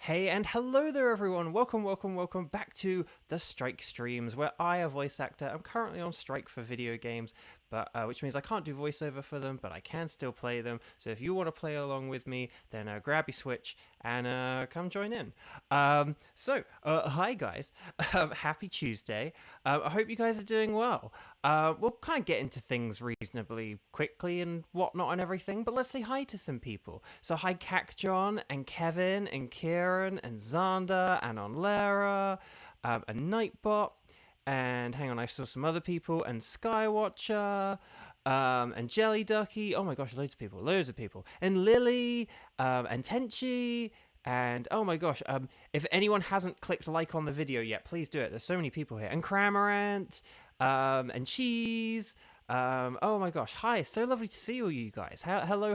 Hey and hello there everyone, welcome back to the Strike streams where I, a voice actor, am currently on strike for video games, but which means I can't do voiceover for them, but I can still play them. So if you want to play along with me, then grab your Switch and come join in. Hi guys, happy Tuesday. I hope you guys are doing well. We'll kind of get into things reasonably quickly and whatnot and everything, but let's say hi to some people. So hi Cac John and Kevin and Kieran and Xander and Onlara and Nightbot. And hang on, I saw some other people, and Skywatcher, and Jelly Ducky. Oh my gosh, loads of people. And Lily, and Tenchi, and oh my gosh, if anyone hasn't clicked like on the video yet, please do it. There's so many people here. And Cramorant, and Cheese. Oh my gosh, hi, so lovely to see all you guys. Hello.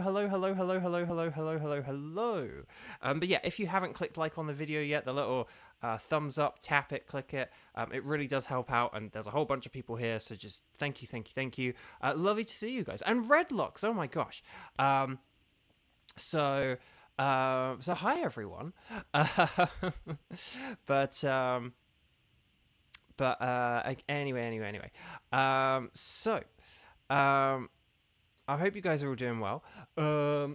But yeah, if you haven't clicked like on the video yet, the little thumbs up, tap it, click it. It really does help out, and there's a whole bunch of people here, so just thank you. Lovely to see you guys. And Redlocks, oh my gosh. So hi everyone. Anyway. I hope you guys are all doing well. Yeah,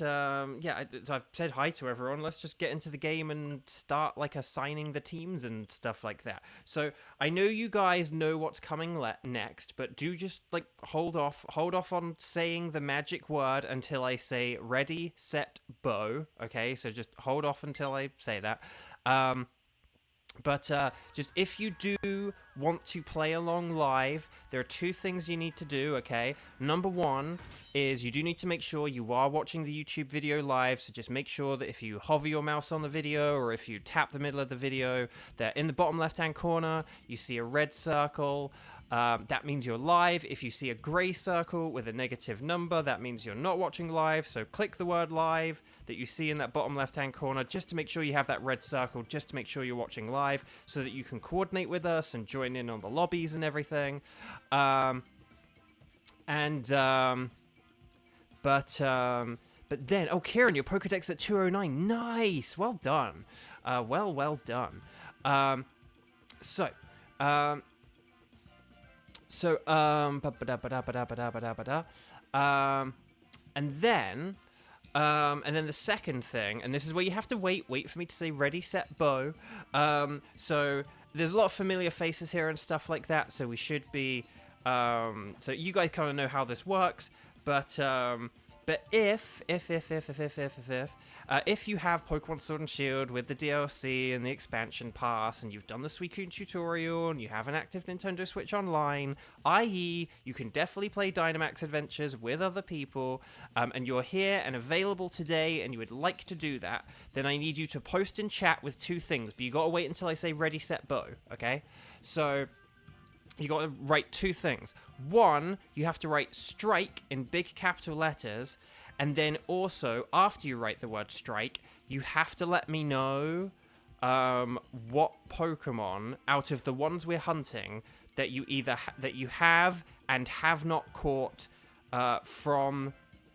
so I've said hi to everyone. Let's just get into the game and start like assigning the teams and stuff like that. So I know you guys know what's coming next, but do just like hold off on saying the magic word until I say ready, set, bow. Okay, so just hold off until I say that. But just if you do want to play along live, there are two things you need to do, okay? Number one is you do need to make sure you are watching the YouTube video live, so just make sure that if you hover your mouse on the video or if you tap the middle of the video, that in the bottom left-hand corner, you see a red circle. That means you're live. If you see a grey circle with a negative number, that means you're not watching live. So click the word live that you see in that bottom left-hand corner just to make sure you have that red circle, just to make sure you're watching live so that you can coordinate with us and join in on the lobbies and everything. But then, oh, Kieran, your Pokedex at 209. Nice. Well done. Well done. And then the second thing, and this is where you have to wait for me to say ready, set, bow. So there's a lot of familiar faces here and stuff like that, so we should be, so you guys kind of know how this works, but if you have Pokémon Sword and Shield with the DLC and the expansion pass, and you've done the Suicune tutorial, and you have an active Nintendo Switch Online, i.e. you can definitely play Dynamax Adventures with other people, and you're here and available today, and you would like to do that, then I need you to post in chat with two things, but you gotta wait until I say ready, set, bow, okay? So you got to write two things. One, you have to write strike in big capital letters, and then also, after you write the word strike, you have to let me know what Pokemon, out of the ones we're hunting, that you either that you have and have not caught from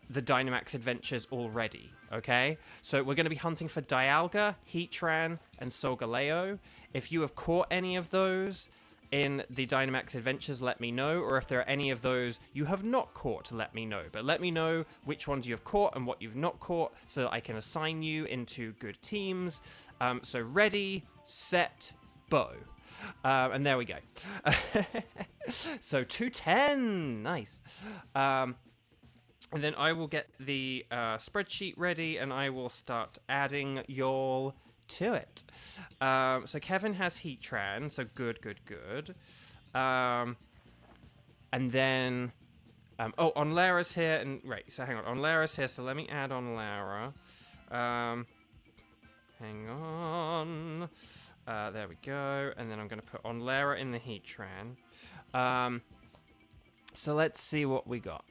the Dynamax Adventures already, okay? So we're going to be hunting for Dialga, Heatran, and Solgaleo. If you have caught any of those in the Dynamax Adventures, let me know, or if there are any of those you have not caught, let me know. But let me know which ones you have caught and what you've not caught so that I can assign you into good teams. So ready, set, bow. And there we go. So 210, nice. And then I will get the spreadsheet ready and I will start adding y'all to it. So Kevin has Heatran, so good. And then Onlara's here, and right, so hang on, Onlara's here, so let me add Onlara. Hang on. There we go, and then I'm gonna put Onlara in the Heatran. So let's see what we got.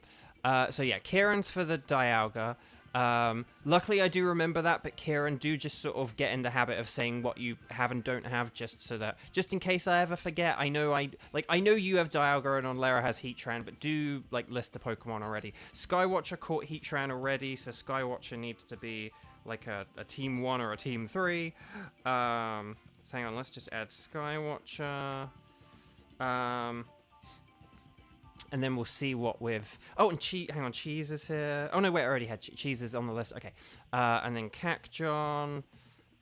So yeah, Kieran's for the Dialga. Luckily I do remember that, but Kieran, do just sort of get in the habit of saying what you have and don't have, just so that, just in case I ever forget. I know you have Dialga and Onlara has Heatran, but do like list the Pokemon already. Skywatcher caught Heatran already, so Skywatcher needs to be like a team 1 or a team 3. So hang on, let's just add Skywatcher. And then we'll see what with... Oh, and hang on, Cheese is here. Oh, no, wait, I already had Cheese is on the list. Okay. And then Cacjon.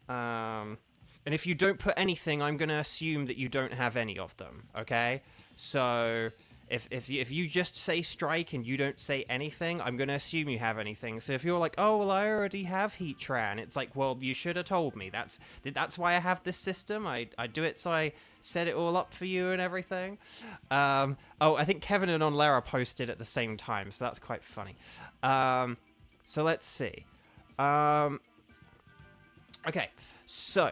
And if you don't put anything, I'm going to assume that you don't have any of them, okay? So if you just say Strike and you don't say anything, I'm going to assume you have anything. So if you're like, oh, well, I already have Heatran, it's like, well, you should have told me. That's why I have this system. I do it so I set it all up for you and everything. Oh, I think Kevin and Onlara posted at the same time, so that's quite funny. So let's see. Okay, so...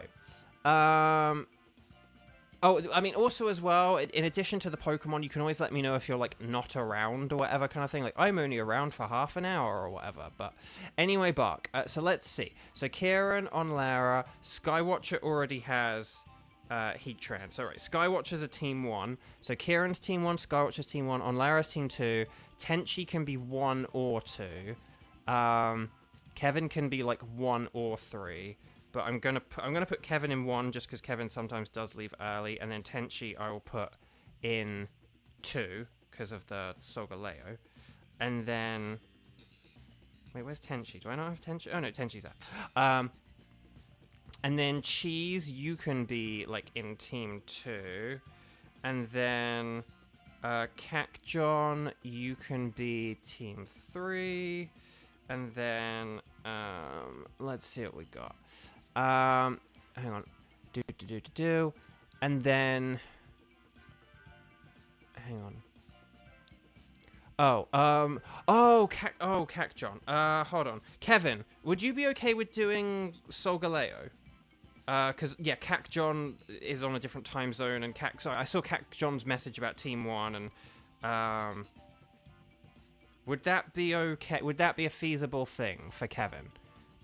Oh, I mean, also as well, in addition to the Pokemon, you can always let me know if you're, like, not around or whatever kind of thing. Like, I'm only around for half an hour or whatever. But anyway, Bark. So let's see. So Kieran, Onlara, Skywatcher already has Heatran. So, right, Skywatcher's a Team 1. So Kieran's Team 1, Skywatcher's Team 1, Onlara's Team 2. Tenchi can be 1 or 2. Kevin can be, like, 1 or 3. But I'm gonna put Kevin in 1 just because Kevin sometimes does leave early, and then Tenchi I will put in 2 because of the Solgaleo, and then wait, where's Tenchi? Do I not have Tenchi? Oh no, Tenchi's there. And then Cheese, you can be like in Team 2, and then Cacjon, you can be Team 3, and then let's see what we got. Hang on. And then... Hang on. Cacjon. Hold on. Kevin, would you be okay with doing Solgaleo? Because, yeah, Cacjon is on a different time zone, and I saw Cacjon's message about Team 1, and, would that be okay? Would that be a feasible thing for Kevin?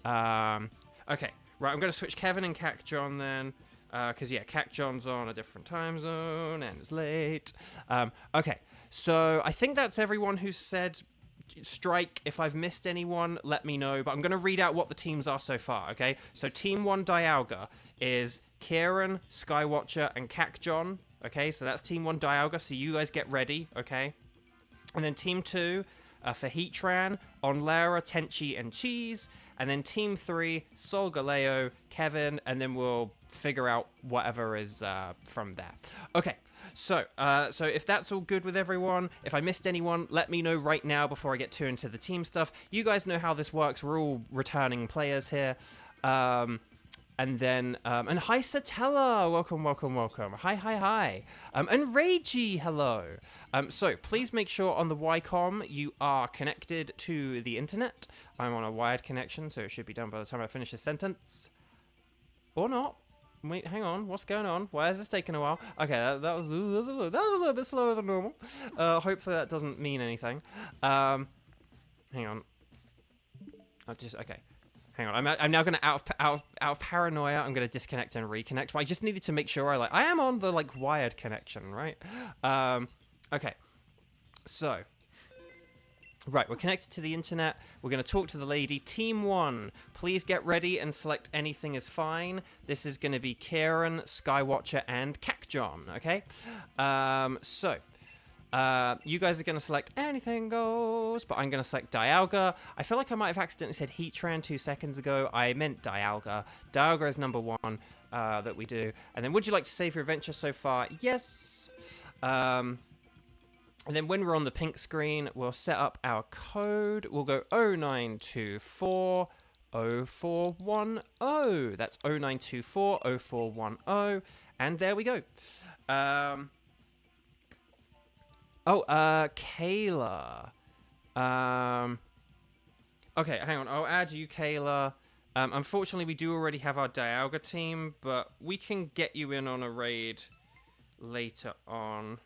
Okay. Right, I'm going to switch Kevin and Cacjon then, because, yeah, Cacjon's on a different time zone, and it's late. Okay, so I think that's everyone who said Strike. If I've missed anyone, let me know, but I'm going to read out what the teams are so far, okay? So Team 1 Dialga is Kieran, Skywatcher, and Cacjon, okay? So that's Team 1 Dialga, so you guys get ready, okay? And then Team 2, for Heatran, Onlara, Tenchi, and Cheese. And then Team 3, Solgaleo, Kevin, and then we'll figure out whatever is from there. Okay, so if that's all good with everyone, if I missed anyone, let me know right now before I get too into the team stuff. You guys know how this works. We're all returning players here. And then, and hi Satella, welcome. Hi. And Reiji, hello. So please make sure on the Ycom you are connected to the internet. I'm on a wired connection, so it should be done by the time I finish this sentence. Or not. Wait, hang on, what's going on? Why is this taking a while? Okay, that was a little bit slower than normal. Hopefully that doesn't mean anything. Hang on. Okay. Hang on, I'm now gonna out of paranoia. I'm gonna disconnect and reconnect. But I just needed to make sure I am on the wired connection, right? Okay, so right, we're connected to the internet. We're gonna talk to the lady. Team 1, please get ready and select anything is fine. This is gonna be Kieran, Skywatcher, and Cacjon. Okay, you guys are going to select anything goes, but I'm going to select Dialga. I feel like I might have accidentally said Heatran 2 seconds ago. I meant Dialga. Dialga is number 1 that we do. And then would you like to save your adventure so far? Yes. And then when we're on the pink screen, we'll set up our code. We'll go 0924 0410. That's 0924 0410. And there we go. Kayla. Okay, hang on. I'll add you, Kayla. Unfortunately, we do already have our Dialga team, but we can get you in on a raid later on.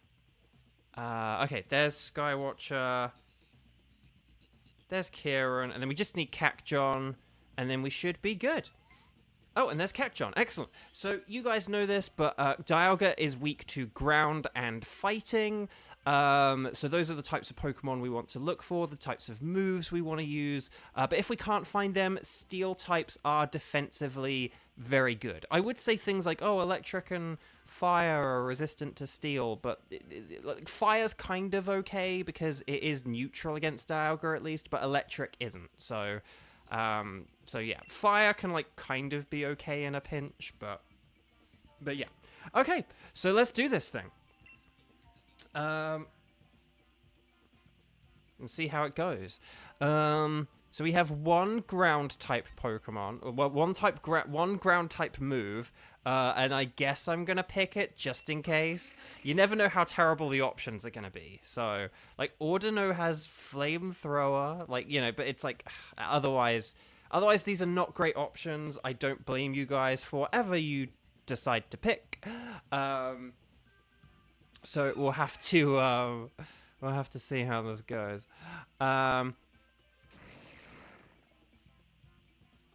Okay, there's Skywatcher. There's Kieran. And then we just need Cacjon. And then we should be good. Oh, and there's Cacchon. Excellent. So you guys know this, but Dialga is weak to ground and fighting. So those are the types of Pokemon we want to look for, the types of moves we want to use. But if we can't find them, Steel types are defensively very good. I would say things like, oh, Electric and Fire are resistant to Steel, but like, Fire's kind of okay because it is neutral against Dialga at least, but Electric isn't. So yeah, Fire can like kind of be okay in a pinch, but yeah. Okay, so let's do this thing. And see how it goes. So we have one ground type Pokemon, well, one ground type move, and I guess I'm gonna pick it just in case. You never know how terrible the options are gonna be. So, like, Ordino has Flamethrower, like, you know, but it's like, otherwise these are not great options. I don't blame you guys for whatever you decide to pick. So we'll have to see how this goes.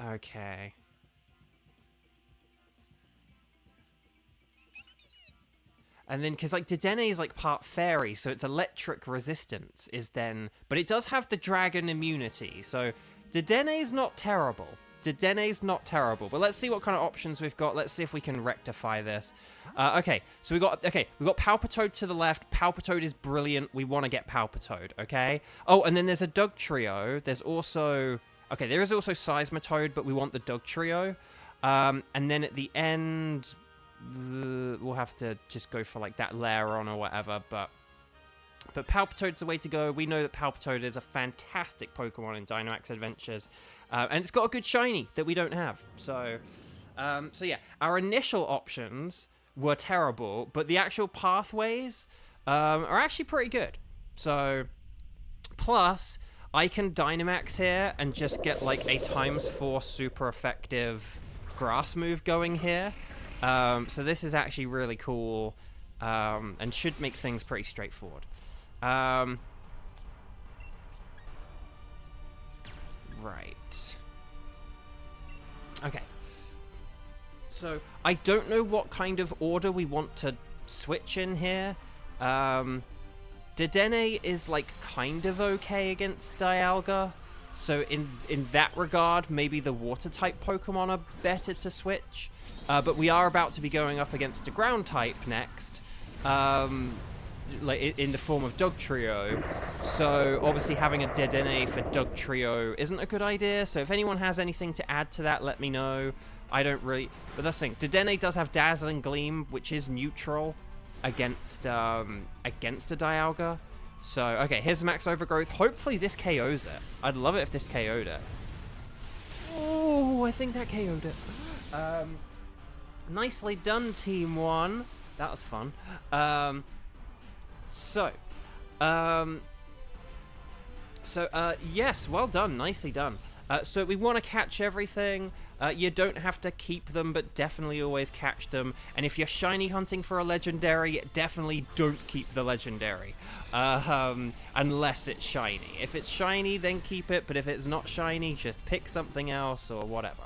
Okay. And then, because like Dedenne is like part fairy, so its electric resistance is then, but it does have the dragon immunity. So Dedenne's not terrible. Dedenne's not terrible, but let's see what kind of options we've got. Let's see if we can rectify this. Okay, so we got Palpitoad to the left. Palpitoad is brilliant. We want to get Palpitoad, okay? Oh, and then there's a Dugtrio. There's also, okay, there is also Seismitoad, but we want the Dugtrio. And then at the end, we'll have to just go for like that Lairon or whatever, but Palpitoad's the way to go. We know that Palpitoad is a fantastic Pokemon in Dynamax Adventures, and it's got a good shiny that we don't have. So yeah, our initial options were terrible, but the actual pathways are actually pretty good. So, plus, I can Dynamax here and just get like a ×4 super effective grass move going here. So this is actually really cool, and should make things pretty straightforward. Right. Okay. So, I don't know what kind of order we want to switch in here. Dedenne is, like, kind of okay against Dialga. So, in that regard, maybe the Water-type Pokemon are better to switch. But we are about to be going up against a Ground-type next. Like in the form of Dugtrio, so obviously having a Dedenne for Dugtrio isn't a good idea. So if anyone has anything to add to that, let me know. I don't really, but that's the thing. Dedenne does have Dazzling Gleam, which is neutral against a Dialga. So okay, here's Max Overgrowth. Hopefully this KOs it. I'd love it if this KO'd it. Oh, I think that KO'd it. Nicely done, Team 1. That was fun. Yes, well done, nicely done. So we want to catch everything. You don't have to keep them, but definitely always catch them. And if you're shiny hunting for a legendary, definitely don't keep the legendary. Unless it's shiny. If it's shiny, then keep it, but if it's not shiny, just pick something else or whatever.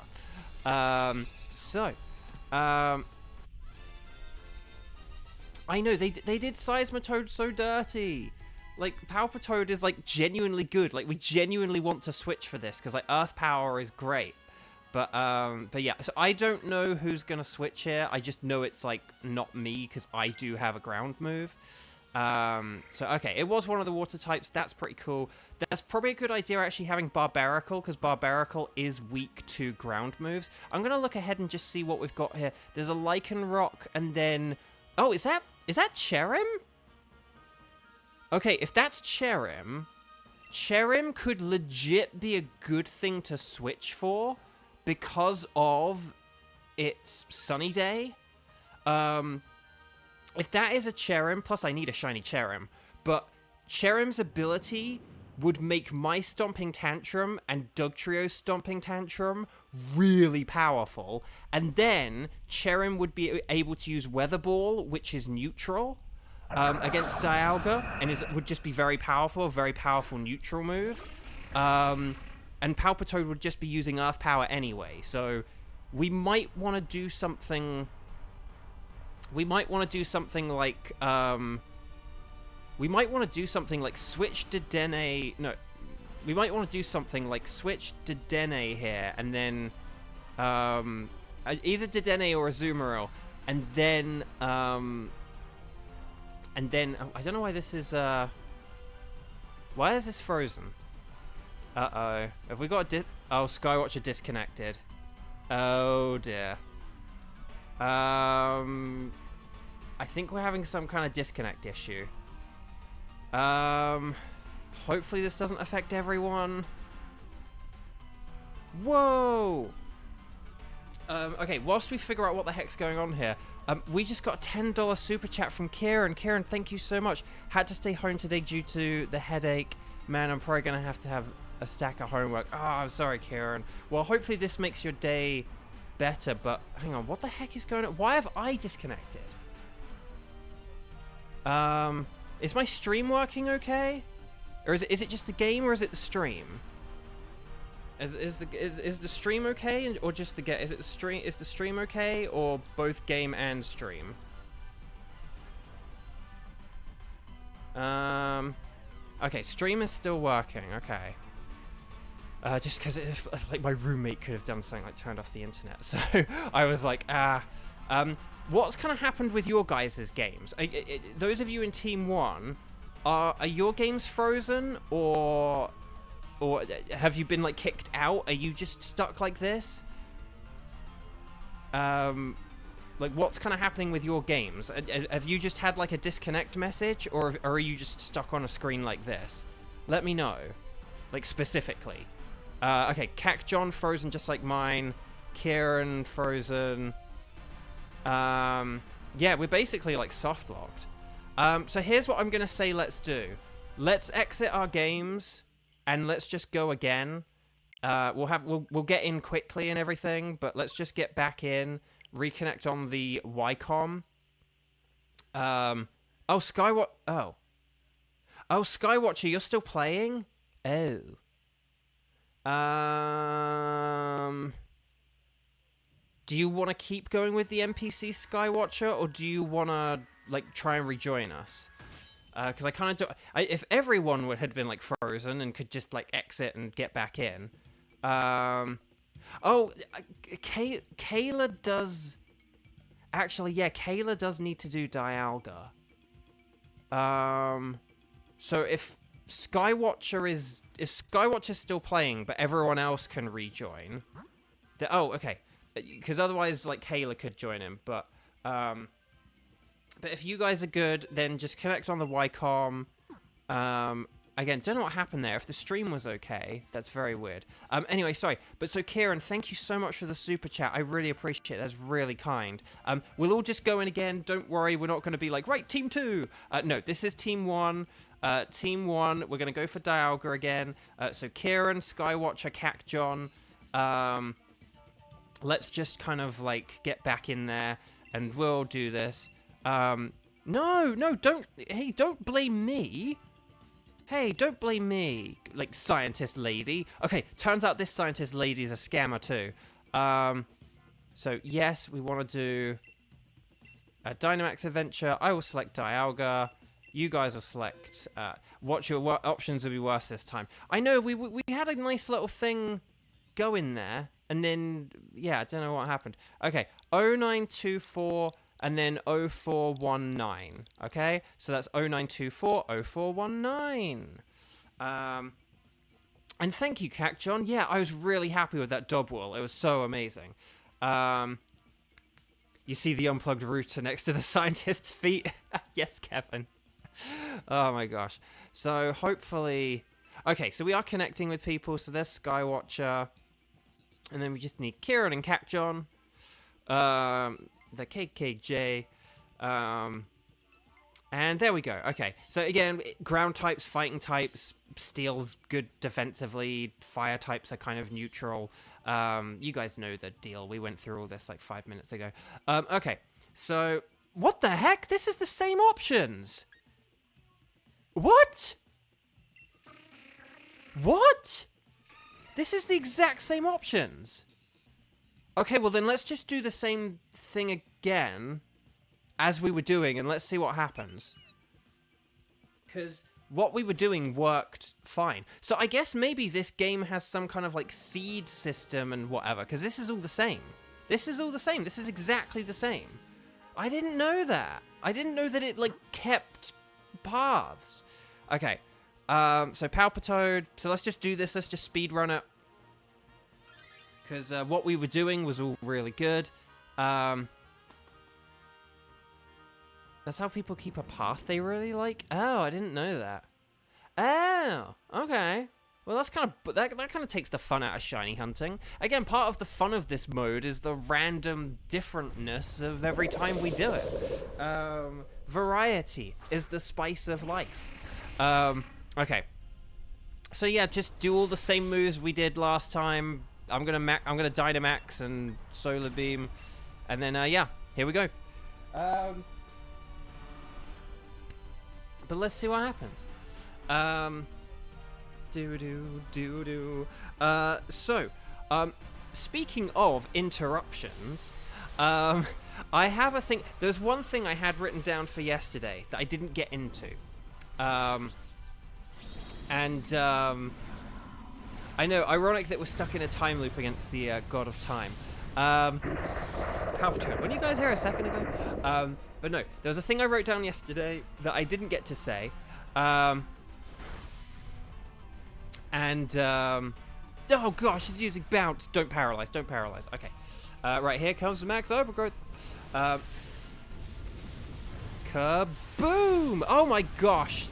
I know, they did Seismitoad so dirty. Like, Palpitoad is, like, genuinely good. Like, we genuinely want to switch for this, because, like, Earth Power is great. But yeah, so I don't know who's going to switch here. I just know it's, like, not me, because I do have a ground move. So, okay, it was one of the water types. That's pretty cool. That's probably a good idea, actually, having Barbaracle, because Barbaracle is weak to ground moves. I'm going to look ahead and just see what we've got here. There's a Lycanroc, and then... Oh, is that Cherim? Okay, if that's Cherim could legit be a good thing to switch for because of its Sunny Day. If that is a Cherim, plus I need a shiny Cherim, but Cherim's ability would make my Stomping Tantrum and Dugtrio's Stomping Tantrum really powerful, and then Cherim would be able to use Weather Ball, which is neutral, against Dialga, and would just be very powerful, a very powerful neutral move. And Palpitoad would just be using Earth Power anyway, so we might want to do something. We might want to do something like switch to Dene. No, we might want to do something like switch to Dene here, and then either Dedenne or Azumarill, and then oh, I don't know why this is why is this frozen? Uh-oh. Have we got oh, Skywatcher disconnected. Oh dear. I think we're having some kind of disconnect issue. Hopefully this doesn't affect everyone. Whoa! Okay, whilst we figure out what the heck's going on here, we just got a $10 super chat from Kieran. Kieran, thank you so much. Had to stay home today due to the headache. Man, I'm probably going to have a stack of homework. Oh, I'm sorry, Kieran. Well, hopefully this makes your day better, but hang on, what the heck is going on? Why have I disconnected? Is my stream working okay? Or is it just the game, or is it the stream? Is the stream okay, or just the game? Is the stream okay, or both game and stream? Okay, stream is still working. Okay. Just because it's like my roommate could have done something like turned off the internet, so I was like, what's kind of happened with your guys' games? Those of you in Team 1, are your games frozen, or have you been like kicked out? Are you just stuck like this? Like what's kind of happening with your games? Have you just had like a disconnect message, or are you just stuck on a screen like this? Let me know, like specifically. Okay, John frozen just like mine. Kieran frozen. Yeah, we're basically like soft locked. So here's what I'm gonna say. Let's do. Let's exit our games and let's just go again. We'll get in quickly and everything, but let's just get back in. Reconnect on the Wycom. Oh, Skywatcher, you're still playing? Oh. Do you want to keep going with the NPC Skywatcher, or do you want to like try and rejoin us? Because I kind of do. If everyone had been like frozen and could just like exit and get back in. Oh, Kayla does. Actually, yeah, Kayla does need to do Dialga. So if Skywatcher's still playing, but everyone else can rejoin. Oh, okay. Because otherwise, like, Kayla could join him. But if you guys are good, then just connect on the Wycom. Again, don't know what happened there. If the stream was okay, that's very weird. Anyway, sorry. But so, Kieran, thank you so much for the super chat. I really appreciate it. That's really kind. We'll all just go in again. Don't worry. We're not going to be like, right, Team 2. No, this is Team 1. Team 1, we're going to go for Dialga again. So, Kieran, Skywatcher, John. Let's just kind of, like, get back in there. And we'll do this. No, don't. Hey, don't blame me. Hey, don't blame me, like, scientist lady. Okay, turns out this scientist lady is a scammer too. So, yes, we want to do a Dynamax Adventure. I will select Dialga. You guys will select... what your options will be worse this time. I know, we had a nice little thing going there. And then, yeah, I don't know what happened. Okay, 0924... and then 0419, okay? So that's 0924 0419. And thank you, John. Yeah, I was really happy with that Dobwell. It was so amazing. You see the unplugged router next to the scientist's feet? Yes, Kevin. Oh my gosh. So hopefully... Okay, so we are connecting with people. So there's Skywatcher. And then we just need Kieran and John. The KKJ, and there we go. Okay, so again, ground types, fighting types, steel's good defensively, fire types are kind of neutral. You guys know the deal. We went through all this like 5 minutes ago. Okay, so what the heck? This is the same options. What? What? This is the exact same options. Okay, well then let's just do the same thing again as we were doing, and let's see what happens. Because what we were doing worked fine. So I guess maybe this game has some kind of like seed system and whatever, because this is all the same. This is all the same. This is exactly the same. I didn't know that. I didn't know that it like kept paths. Okay. So Palpitoad. So let's just do this. Let's just speedrun it. Because what we were doing was all really good. That's how people keep a path they really like? Oh, I didn't know that. Oh, okay. Well, that's kind of that kind of takes the fun out of shiny hunting. Again, part of the fun of this mode is the random differentness of every time we do it. Variety is the spice of life. Okay. So yeah, just do all the same moves we did last time. I'm gonna Dynamax and Solar Beam, and then yeah, here we go. But let's see what happens. Speaking of interruptions, I have a thing. There's one thing I had written down for yesterday that I didn't get into. I know, ironic that we're stuck in a time loop against the God of Time. Palpitoad, when you guys here a second ago? But no, there was a thing I wrote down yesterday that I didn't get to say. Oh gosh, he's using bounce. Don't paralyze, don't paralyze. Okay. Right, here comes the max overgrowth. Kaboom! Oh my gosh.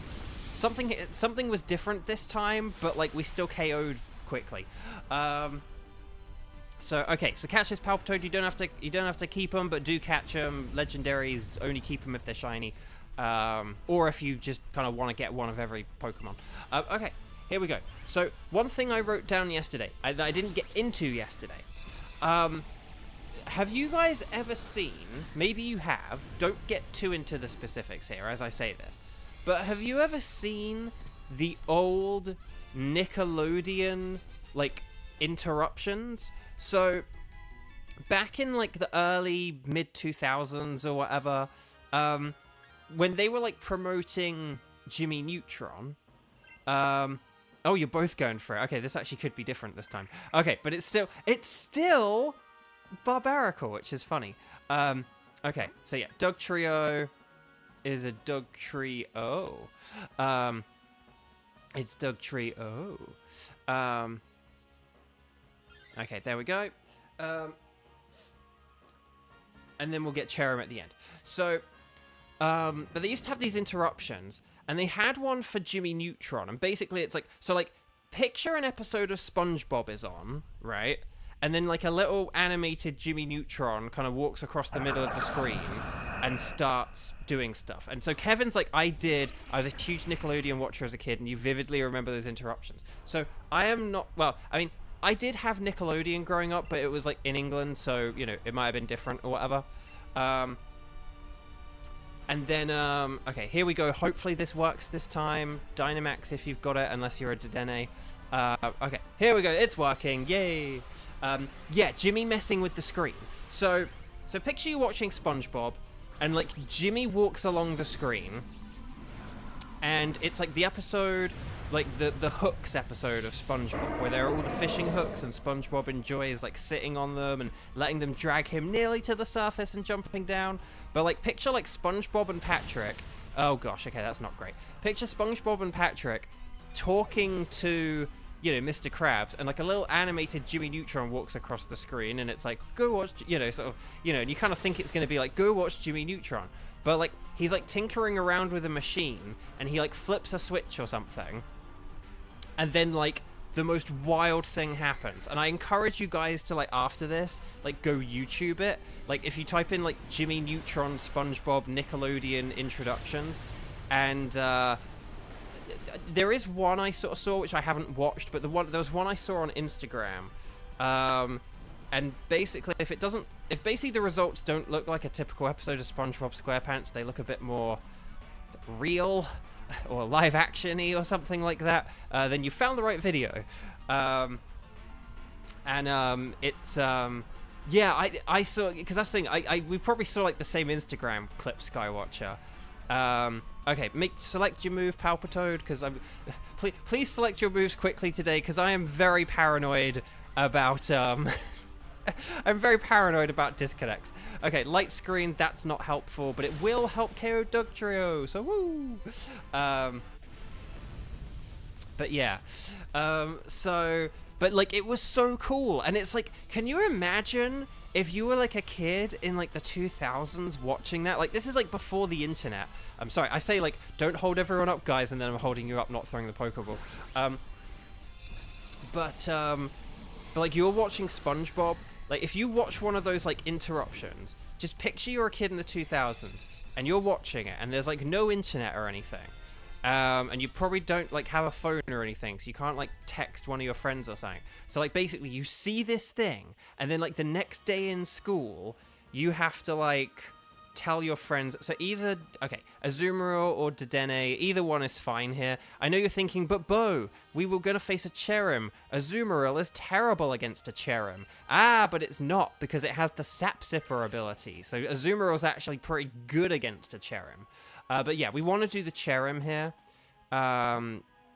Something was different this time, but like we still KO'd quickly. So catch this Palpitoad. You don't have to keep them, but do catch them. Legendaries only keep them if they're shiny, or if you just kind of want to get one of every Pokemon. Okay, here we go. So one thing I wrote down yesterday that I didn't get into yesterday. Have you guys ever seen? Maybe you have. Don't get too into the specifics here as I say this. But have you ever seen the old Nickelodeon, like, interruptions? So, back in, like, the early, mid-2000s or whatever, when they were, like, promoting Jimmy Neutron, oh, you're both going for it. Okay, this actually could be different this time. Okay, but it's still Barbarical, which is funny. Okay, so yeah, Doug Trio is a Doug Trio. It's Doug Trio. Okay, there we go. And then we'll get Cherim at the end. So, but they used to have these interruptions, and they had one for Jimmy Neutron, and basically it's like, so like, picture an episode of SpongeBob is on, right? And then like a little animated Jimmy Neutron kind of walks across the middle of the screen and starts doing stuff. And so Kevin's like, I was a huge Nickelodeon watcher as a kid, and you vividly remember those interruptions. So I am not, well, I mean, I did have Nickelodeon growing up, but it was like in England, so, you know, it might have been different or whatever. And then, okay, here we go. Hopefully this works this time. Dynamax if you've got it, unless you're a Dedenne. Okay, here we go. It's working. Yay. Yeah, Jimmy messing with the screen. So picture you watching SpongeBob, and like Jimmy walks along the screen, and it's like the episode, like the hooks episode of SpongeBob, where there are all the fishing hooks, and SpongeBob enjoys like sitting on them and letting them drag him nearly to the surface and jumping down. But like picture like SpongeBob and Patrick. Oh gosh, okay, that's not great. Picture SpongeBob and Patrick talking to, you know, Mr. Krabs, and like a little animated Jimmy Neutron walks across the screen, and it's like, go watch, you know, sort of, you know, and you kind of think it's going to be like, go watch Jimmy Neutron. But like, he's like tinkering around with a machine, and he like flips a switch or something, and then like the most wild thing happens. And I encourage you guys to, like, after this, like, go YouTube it. Like, if you type in like Jimmy Neutron, SpongeBob, Nickelodeon introductions, and there is one I sort of saw which I haven't watched, but there was one I saw on Instagram, and basically if basically the results don't look like a typical episode of SpongeBob SquarePants, they look a bit more real or live action-y or something like that, then you found the right video. It's Yeah, I saw, because that's the thing, we probably saw like the same Instagram clip, Skywatcher. Okay, select your move, Palpitoad, because please select your moves quickly today, because I am very paranoid about I'm very paranoid about disconnects. Okay, light screen, that's not helpful, but it will help KO Dugtrio, so woo! But yeah, but like it was so cool, and it's like, can you imagine if you were like a kid in like the 2000s watching that? Like, this is like before the internet. I'm sorry, I say like, don't hold everyone up, guys, and then I'm holding you up, not throwing the Pokeball. But like, you're watching SpongeBob. Like, if you watch one of those like interruptions, just picture you're a kid in the 2000s and you're watching it, and there's like no internet or anything. And you probably don't like have a phone or anything, so you can't like text one of your friends or something. So like basically you see this thing, and then like the next day in school, you have to like tell your friends. So either, okay, Azumarill or Dedenne, either one is fine here. I know you're thinking, but Bo, we were gonna face a Cherim. Azumarill is terrible against a Cherim. Ah, but it's not, because it has the Sap Sipper ability. So Azumarill's actually pretty good against a Cherim. But yeah, we want to do the Cherim here.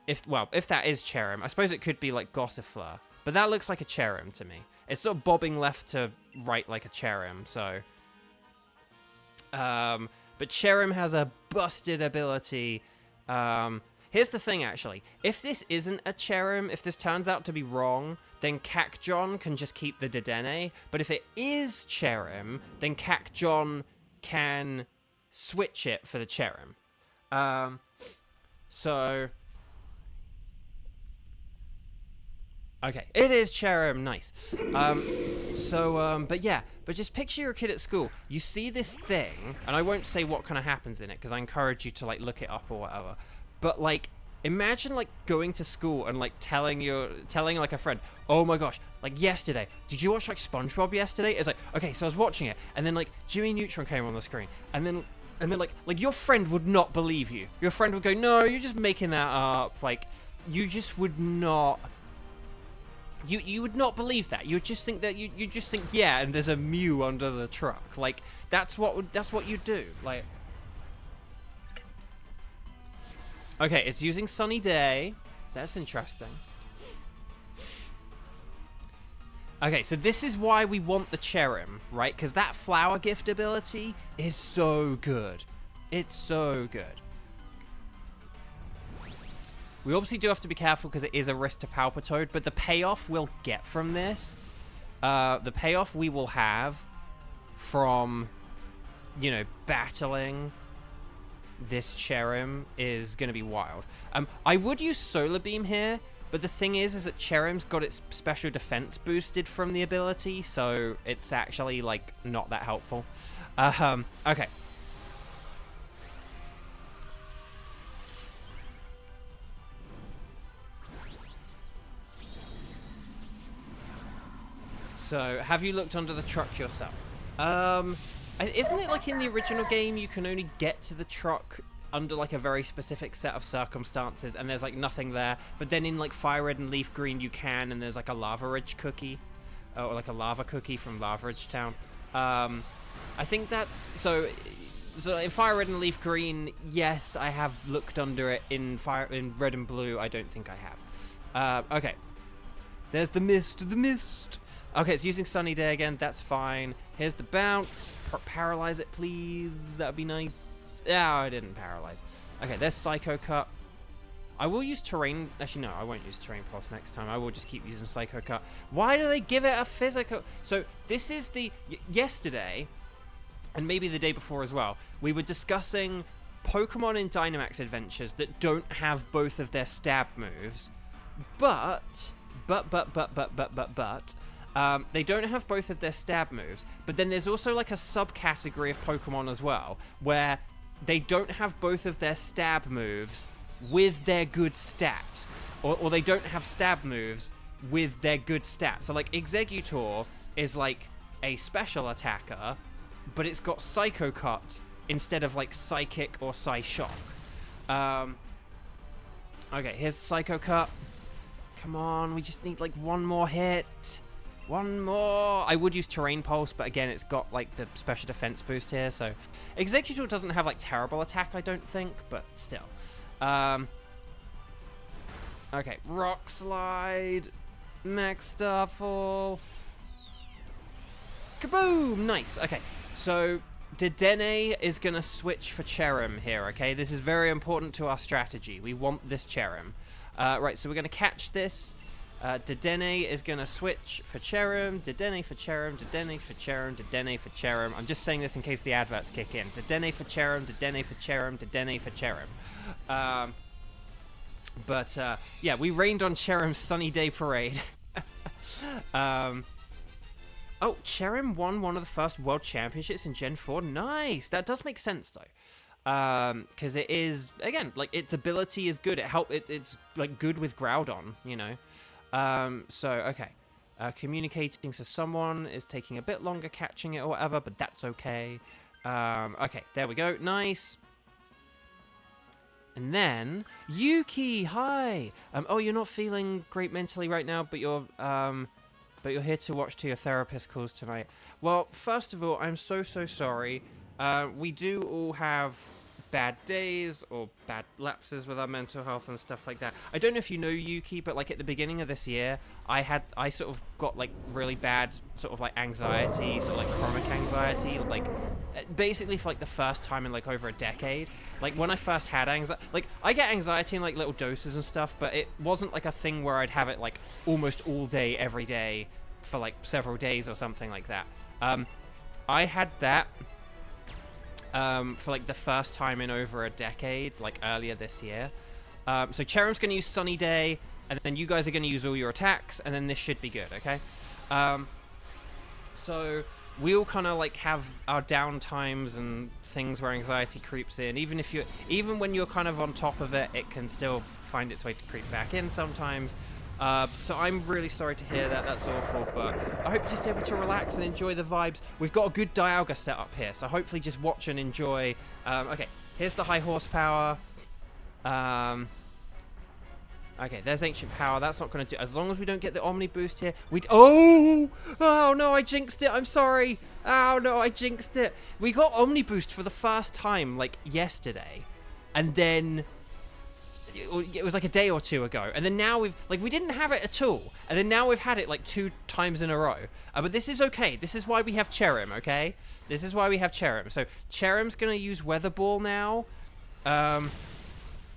If that is Cherim, I suppose it could be like Gossifleur, but that looks like a Cherim to me. It's sort of bobbing left to right like a Cherim, so. But Cherim has a busted ability. Here's the thing, actually. If this isn't a Cherim, if this turns out to be wrong, then Cacjon can just keep the Dedenne. But if it is Cherim, then Cacjon can switch it for the Cherim. Okay, it is Cherim, nice. But yeah, but just picture you're a kid at school. You see this thing, and I won't say what kind of happens in it, because I encourage you to like look it up or whatever. But like, imagine like going to school and like telling like a friend, oh my gosh, like yesterday, did you watch like SpongeBob yesterday? It's like, okay, so I was watching it, and then like Jimmy Neutron came on the screen, and then like your friend would not believe you. Your friend would go, no, you're just making that up. Like, you just would not. You would not believe that. You would just think that you just think, yeah, and there's a Mew under the truck. Like, that's what you do. Like, okay, it's using Sunny Day. That's interesting. Okay, so this is why we want the Cherim, right? Because that Flower Gift ability is so good. It's so good. We obviously do have to be careful because it is a risk to Palpitoad, but the payoff we'll get from this, the payoff we will have from, you know, battling this Cherim is going to be wild. I would use Solar Beam here, but the thing is that Cherim's got its special defense boosted from the ability, so it's actually, like, not that helpful. Okay. So, have you looked under the truck yourself? Isn't it like in the original game you can only get to the truck under like a very specific set of circumstances, and there's like nothing there, but then in like Fire Red and Leaf Green you can, and there's like a Lava Ridge cookie, or like a lava cookie from Lava Ridge Town. I think that's so in Fire Red and Leaf Green, yes, I have looked under it. In Red and Blue, I don't think I have. Okay, there's the mist. Okay, it's using Sunny Day again. That's fine. Here's the bounce. Paralyze it, please. That'd be nice. Yeah, I didn't paralyze. Okay, there's Psycho Cut. I will use Terrain. Actually, no, I won't use Terrain Pulse next time. I will just keep using Psycho Cut. Why do they give it a physical? So this is the yesterday, and maybe the day before as well. We were discussing Pokemon in Dynamax Adventures that don't have both of their stab moves, but. They don't have both of their stab moves, but then there's also like a subcategory of Pokemon as well, where they don't have both of their stab moves with their good stat, or they don't have stab moves with their good stat. So like Exeggutor is like a special attacker, but it's got Psycho Cut instead of like Psychic or Psyshock. Okay, here's Psycho Cut. Come on, we just need like one more hit. One more. I would use Terrain Pulse, but again, it's got like the special defense boost here, so Executor doesn't have like terrible attack, I don't think, but still. Okay, Rock Slide, Max Starfall. Kaboom! Nice. Okay, so Dedenne is gonna switch for Cherrim here. Okay, this is very important to our strategy. We want this Cherrim. Right, so we're gonna catch this. Dedenne is going to switch for Cherrim, Dedenne for Cherrim, Dedenne for Cherrim, Dedenne for Cherrim. I'm just saying this in case the adverts kick in. Dedenne for Cherrim, Dedenne for Cherrim, Dedenne for Cherrim. Yeah, we rained on Cherrim's Sunny Day Parade. Oh, Cherrim won one of the first World Championships in Gen 4. Nice! That does make sense, though. Because it is, again, like, its ability is good. It's, like, good with Groudon, you know. Okay. Communicating to someone is taking a bit longer catching it or whatever, but that's okay. Okay, there we go. Nice. And then, Yuki, hi! Oh, you're not feeling great mentally right now, but you're here to watch till your therapist calls tonight. Well, first of all, I'm so sorry. We do all have bad days or bad lapses with our mental health and stuff like that. I don't know if you know Yuki, but like at the beginning of this year, I sort of got like really bad sort of like anxiety, sort of like chronic anxiety, like basically for like the first time in like over a decade. Like when I first had anxiety, like I get anxiety in like little doses and stuff, but it wasn't like a thing where I'd have it like almost all day, every day for like several days or something like that. I had that for like the first time in over a decade, like earlier this year. So Cherrim's going to use Sunny Day, and then you guys are going to use all your attacks, and then this should be good, okay? So we all kind of like have our down times and things where anxiety creeps in. Even when you're kind of on top of it, it can still find its way to creep back in sometimes. So I'm really sorry to hear that. That's awful, but I hope you're just able to relax and enjoy the vibes. We've got a good Dialga set up here, so hopefully just watch and enjoy. Okay, here's the high horsepower. Okay, there's Ancient Power. That's not going to do... As long as we don't get the Omni Boost here... Oh no, I jinxed it. I'm sorry. Oh, no, I jinxed it. We got Omni Boost for the first time, like, yesterday. And then... It was like a day or two ago, and then now we didn't have it at all, and then now we've had it like 2 times in a row. But this is okay. This is why we have Cherrim, okay? This is why we have Cherrim. So Cherrim's gonna use Weather Ball now, and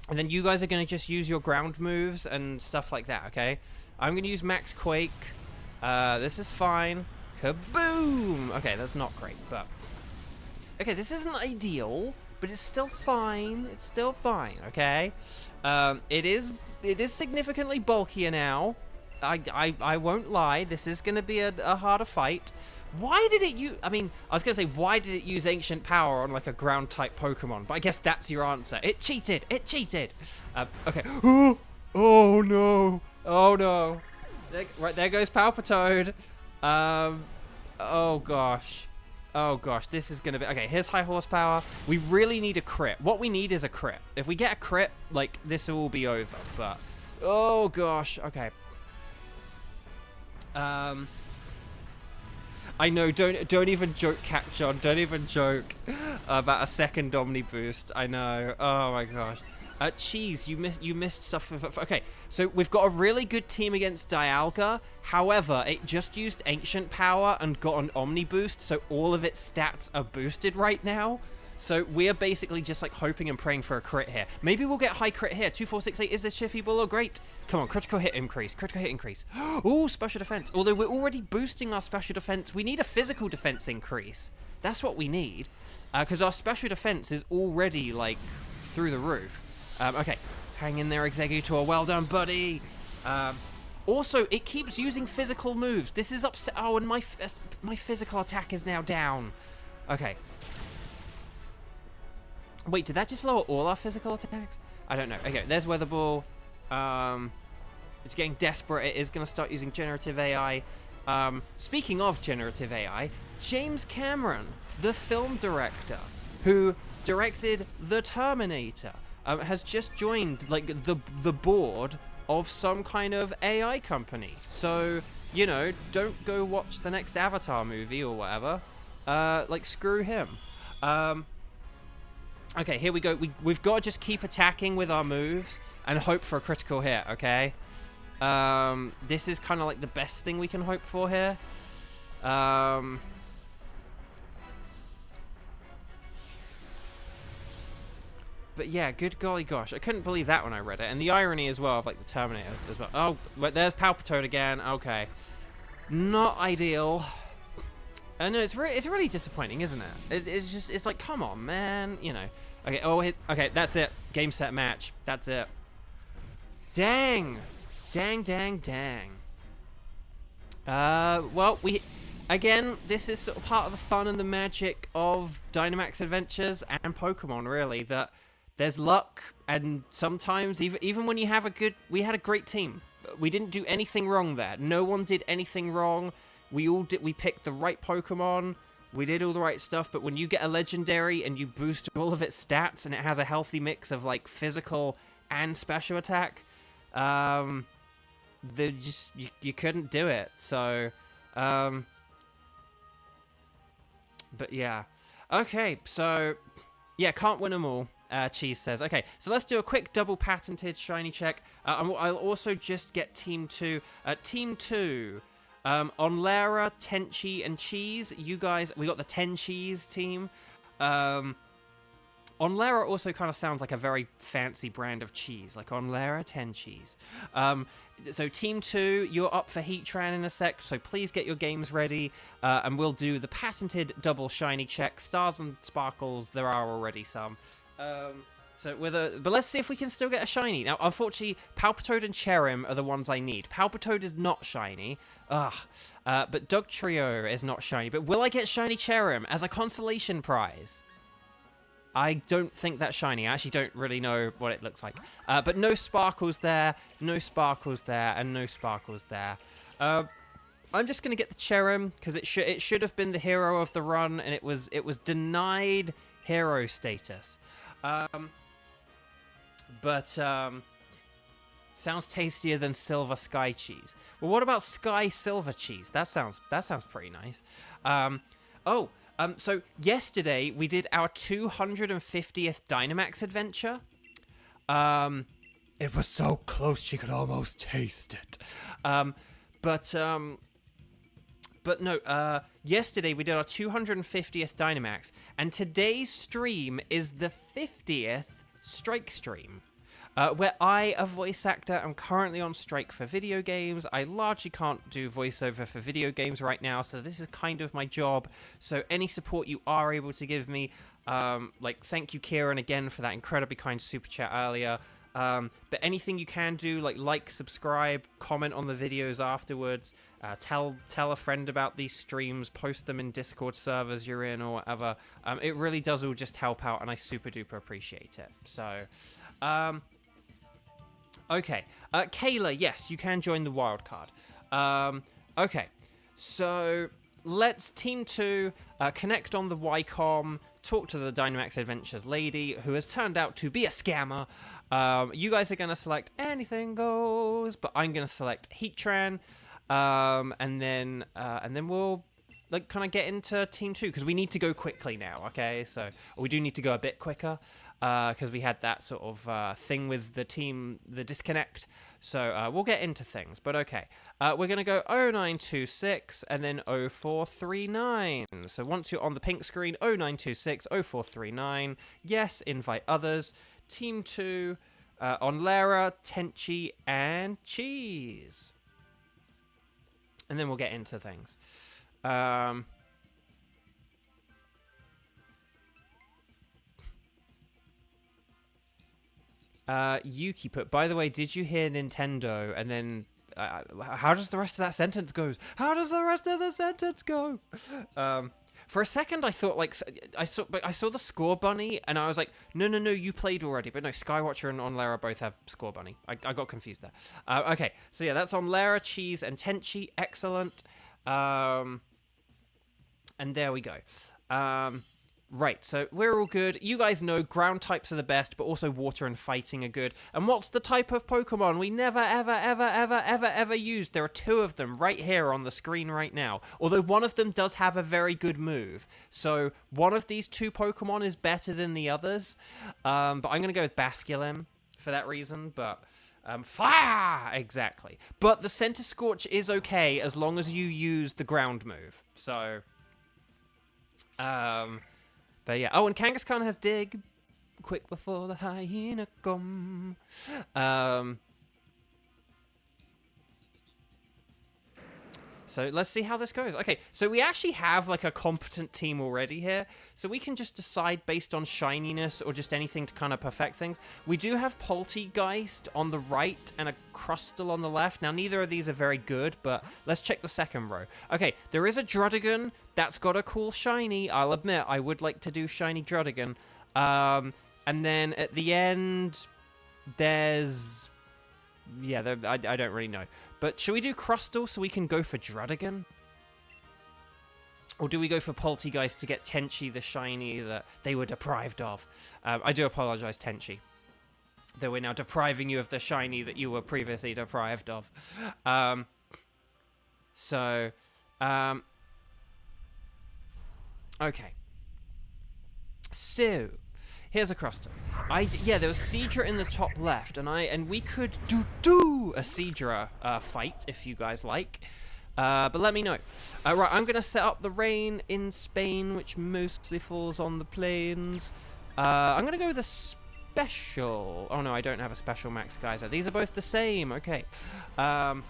then you guys are gonna just use your ground moves and stuff like that, okay? I'm gonna use Max Quake. This is fine. Kaboom! Okay, that's not great, but okay, this isn't ideal, but it's still fine. It's still fine, okay? It is significantly bulkier now. I won't lie. This is going to be a harder fight. Why did it use... I mean, I was going to say, why did it use Ancient Power on, like, a ground-type Pokemon? But I guess that's your answer. It cheated! It cheated! Okay. Oh, no! Oh, no! Right, there goes Palpitoad. Oh, gosh. Oh gosh, this is gonna be... Okay, here's high horsepower. We really need a crit. What we need is a crit. If we get a crit, like, this will be over, but... Oh gosh, okay. I know, don't even joke, Cat John. Don't even joke about a second Omni Boost. I know. Oh my gosh. Cheese, you missed stuff. Okay, so we've got a really good team against Dialga. However, it just used Ancient Power and got an Omni Boost, so all of its stats are boosted right now. So we're basically just like hoping and praying for a crit here. Maybe we'll get high crit here. 2468 is this Shiffy Bull? Oh, great. Come on, critical hit increase. Critical hit increase. Oh, special defense. Although we're already boosting our special defense, we need a physical defense increase. That's what we need. Because our special defense is already like through the roof. Okay, hang in there, Executor. Well done, buddy. Also, it keeps using physical moves. This is upset. Oh, and my physical attack is now down. Okay. Wait, did that just lower all our physical attacks? I don't know. Okay, there's Weather Ball. It's getting desperate. It is going to start using generative AI. Speaking of generative AI, James Cameron, the film director, who directed The Terminator, has just joined like the board of some kind of AI company. So you know, don't go watch the next Avatar movie or whatever. Like, screw him. Okay, here we go. We've got to just keep attacking with our moves and hope for a critical hit, okay? This is kind of like the best thing we can hope for here. But yeah, good golly gosh. I couldn't believe that when I read it. And the irony as well of, like, the Terminator as well. Oh, but there's Palpitoad again. Okay. Not ideal. No, it's really disappointing, isn't it? It's like, come on, man. You know. Okay, okay, that's it. Game, set, match. That's it. Dang. Dang. Well, again, this is sort of part of the fun and the magic of Dynamax Adventures and Pokemon, really, that there's luck, and sometimes, even when you have we had a great team. We didn't do anything wrong there. No one did anything wrong. We picked the right Pokemon. We did all the right stuff, but when you get a legendary and you boost all of its stats and it has a healthy mix of, like, physical and special attack, you couldn't do it. So, but yeah. Okay, so, yeah, can't win them all. Cheese says. Okay, so let's do a quick double patented shiny check. I'll also just get Team 2. Team 2, Onlera, Tenchi, and Cheese. You guys, we got the Tenchies team. Onlera also kind of sounds like a very fancy brand of cheese, like Onlera Tenchies. So Team 2, you're up for Heatran in a sec, so please get your games ready, and we'll do the patented double shiny check. Stars and sparkles, there are already some. But let's see if we can still get a shiny. Now, unfortunately, Palpitoad and Cherim are the ones I need. Palpitoad is not shiny. But Dugtrio is not shiny. But will I get shiny Cherim as a consolation prize? I don't think that's shiny. I actually don't really know what it looks like. But no sparkles there, no sparkles there, and no sparkles there. I'm just going to get the Cherim, because it should have been the hero of the run, and it was denied hero status. Sounds tastier than Silver Sky Cheese. Well, what about Sky Silver Cheese? That sounds pretty nice. So yesterday we did our 250th Dynamax adventure. It was so close you could almost taste it. But no, yesterday we did our 250th Dynamax, and today's stream is the 50th strike stream, where I, a voice actor, am currently on strike for video games. I largely can't do voiceover for video games right now, so this is kind of my job. So any support you are able to give me, like, thank you, Kieran, again, for that incredibly kind super chat earlier. But anything you can do, like, subscribe, comment on the videos afterwards, tell a friend about these streams, post them in Discord servers you're in or whatever. It really does all just help out, and I super duper appreciate it. So, okay. Kayla, yes, you can join the wildcard. Okay. So, let's Team 2 connect on the YCOM, talk to the Dynamax Adventures lady, who has turned out to be a scammer. You guys are going to select anything goes, but I'm going to select Heatran, and then we'll, like, kind of get into Team 2, because we need to go quickly now, okay? So, we do need to go a bit quicker, because we had that sort of thing with the disconnect. So, we'll get into things, but okay. We're going to go 0926 and then 0439. So, once you're on the pink screen, 0926, 0439. Yes, invite others. Team 2, Onlera, Tenchi, and Cheese. And then we'll get into things. Yuki put, by the way, did you hear Nintendo? And then, how does the rest of that sentence go? How does the rest of the sentence go? For a second, I thought, like, I saw the Score Bunny, and I was like, no, you played already. But no, Skywatcher and Onlera both have Score Bunny. I got confused there. Okay, so yeah, that's Onlera, Cheese, and Tenchi. Excellent. And there we go. Right, so we're all good. You guys know ground types are the best, but also water and fighting are good. And what's the type of Pokemon we never, ever, ever, ever, ever, ever used? There are two of them right here on the screen right now. Although one of them does have a very good move. So one of these two Pokemon is better than the others. But I'm going to go with Basculin for that reason, but... fire! Exactly. But the Center Scorch is okay as long as you use the ground move. So... But yeah. Oh, and Kangaskhan has Dig. Quick before the hyena come. So let's see how this goes. Okay, so we actually have like a competent team already here. So we can just decide based on shininess or just anything to kind of perfect things. We do have Poltegeist on the right and a Crustle on the left. Now, neither of these are very good, but let's check the second row. Okay, there is a Drudigan that's got a cool shiny. I'll admit, I would like to do shiny Drudigan. And then at the end, there's... Yeah, I don't really know. But should we do Crustle so we can go for Drudigan? Or do we go for Poltegeist to get Tenchi, the shiny that they were deprived of? I do apologize, Tenchi. Though we're now depriving you of the shiny that you were previously deprived of. Okay. So... Here's a Crustle. Yeah, there was Seadra in the top left, and we could do a Seadra fight if you guys like. But let me know. Right, I'm gonna set up the rain in Spain, which mostly falls on the plains. I'm gonna go with a special. Oh no, I don't have a special Max Geyser. These are both the same. Okay. Oh,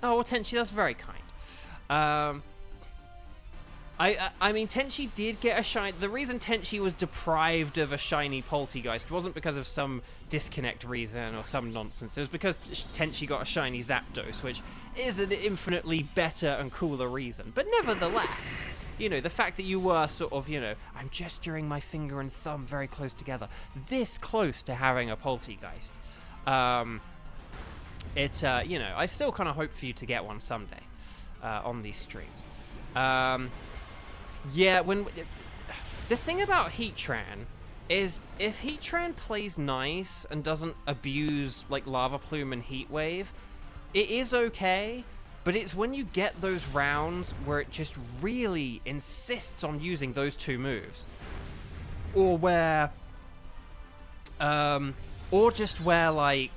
well, Tenchi, that's very kind. I mean, Tenchi did get a shiny. The reason Tenchi was deprived of a shiny Poltegeist wasn't because of some disconnect reason or some nonsense. It was because Tenchi got a shiny Zapdos, which is an infinitely better and cooler reason. But nevertheless, you know, the fact that you were sort of, you know, I'm gesturing my finger and thumb very close together, this close to having a Poltegeist. You know, I still kind of hope for you to get one someday on these streams. Yeah, the thing about Heatran is if Heatran plays nice and doesn't abuse like Lava Plume and Heat Wave, it is okay, but it's when you get those rounds where it just really insists on using those two moves. Or where like,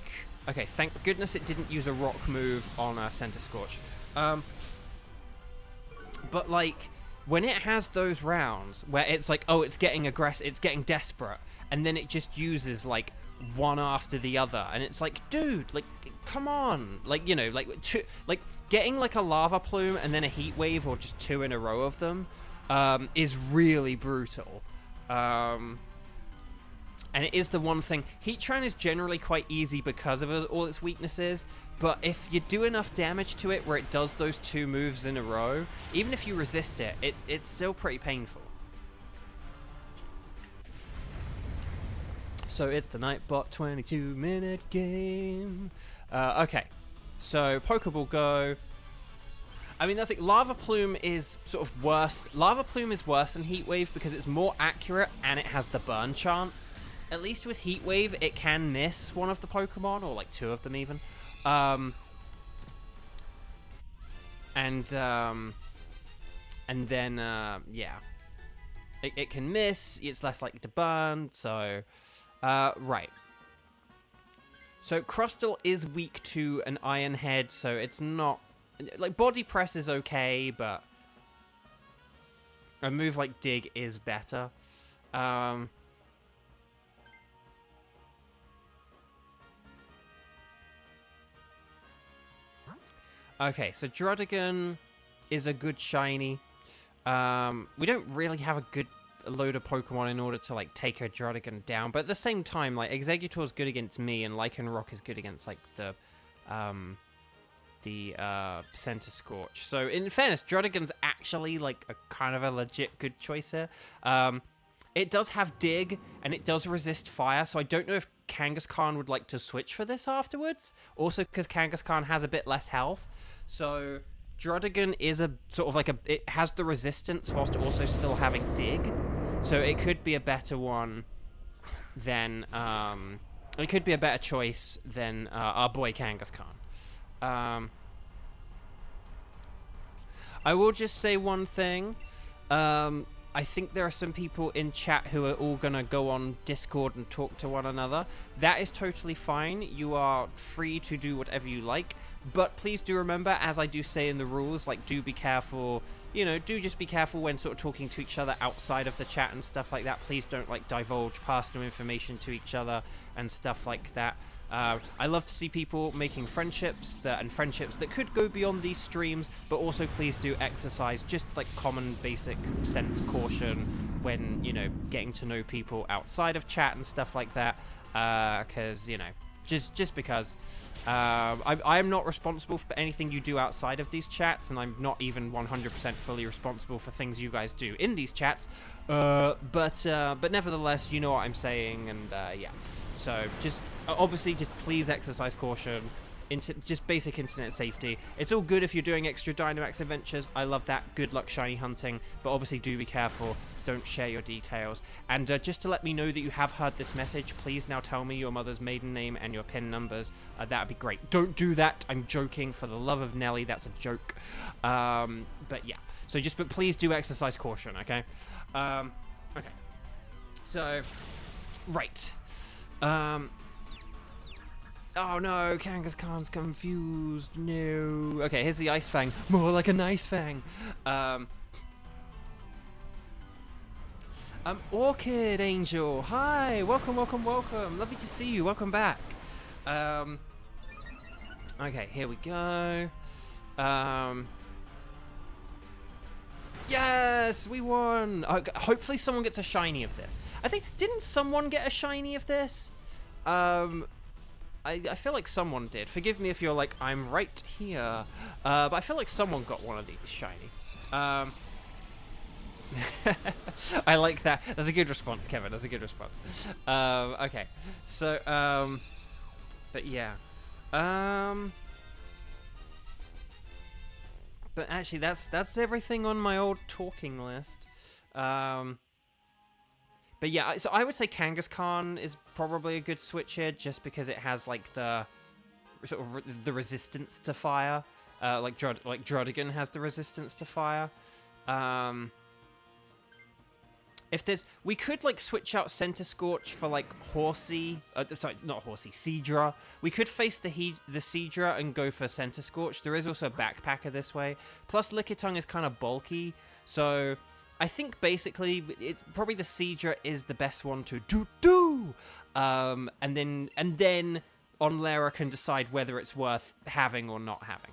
okay, thank goodness it didn't use a rock move on Center Scorch. But like, when it has those rounds where it's like, oh, it's getting aggressive, it's getting desperate, and then it just uses like one after the other, and it's like, dude, like, come on, like, you know, like, getting like a Lava Plume and then a Heat Wave, or just two in a row of them, is really brutal. And it is the one thing. Heatran is generally quite easy because of all its weaknesses, but if you do enough damage to it where it does those two moves in a row, even if you resist it, it's still pretty painful. So it's the Nightbot 22-minute game. Okay, so Pokeball Go. I mean, that's like, Lava Plume is sort of worse. Lava Plume is worse than Heat Wave because it's more accurate and it has the burn chance. At least with Heat Wave, it can miss one of the Pokemon, or like two of them even. And then, yeah. It can miss, it's less likely to burn, so... right. So, Crustle is weak to an Iron Head, so it's not... Like, Body Press is okay, but... a move like Dig is better. Okay, so Drudigan is a good shiny. We don't really have a load of Pokemon in order to, like, take a Drudigan down. But at the same time, like, Exeggutor is good against me, and Lycanroc is good against, like, the Center Scorch. So, in fairness, Drudigan's actually, like, a kind of a legit good choice here. It does have Dig, and it does resist fire, so I don't know if Kangaskhan would like to switch for this afterwards. Also, because Kangaskhan has a bit less health. So, Druddigan is a sort of like it has the resistance whilst also still having dig, so it could be a better one than it could be a better choice than our boy Kangaskhan. I will just say one thing. I think there are some people in chat who are all gonna go on Discord and talk to one another. That is totally fine. You are free to do whatever you like. But please do remember, as I do say in the rules, like, do be careful, you know, do just be careful when sort of talking to each other outside of the chat and stuff like that. Please don't, like, divulge personal information to each other and stuff like that. I love to see people making friendships that could go beyond these streams, but also please do exercise just, like, common basic sense caution when, you know, getting to know people outside of chat and stuff like that, because, you know, just because... I am not responsible for anything you do outside of these chats, and I'm not even 100% fully responsible for things you guys do in these chats. But nevertheless, you know what I'm saying, and yeah. So just obviously, just please exercise caution. Just basic internet safety. It's all good if you're doing extra Dynamax adventures. I love that. Good luck shiny hunting, but obviously do be careful. Don't share your details. And just to let me know that you have heard this message, please now tell me your mother's maiden name and your PIN numbers. That would be great. Don't do that. I'm joking. For the love of Nelly, that's a joke. But yeah. So but please do exercise caution, okay? Okay. So, right. Oh no, Kangaskhan's confused. No. Okay, here's the Ice Fang. More like a nice fang. Orchid Angel. Hi. Welcome, welcome, welcome. Lovely to see you. Welcome back. Okay, here we go. Yes, we won. Hopefully someone gets a shiny of this. I think, didn't someone get a shiny of this? I feel like someone did. Forgive me if you're like, I'm right here. But I feel like someone got one of these shiny. I like that. That's a good response, Kevin. That's a good response. Okay. So, but yeah. But actually, that's everything on my old talking list. But yeah, so I would say Kangaskhan is probably a good switch here, just because it has like the sort of the resistance to fire, like Druddigan has the resistance to fire. If we could like switch out Center Scorch for like Horsey, sorry, not Horsey, Seadra. We could face the Seadra and go for Center Scorch. There is also a Backpacker this way. Plus Lickitung is kind of bulky, so I think basically probably the Seadra is the best one to do. And then Onlera can decide whether it's worth having or not having.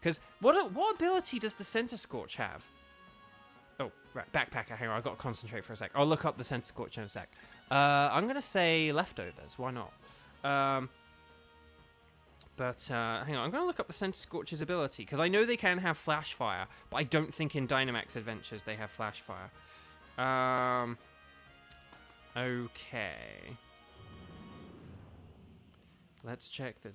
Because what ability does the Center Scorch have? Oh, right, Backpacker. Hang on, I've got to concentrate for a sec. I'll look up the Center Scorch in a sec. I'm going to say Leftovers. Why not? Hang on, I'm going to look up the Center Scorch's ability, because I know they can have Flash Fire, but I don't think in Dynamax Adventures they have Flash Fire. Okay. Let's check the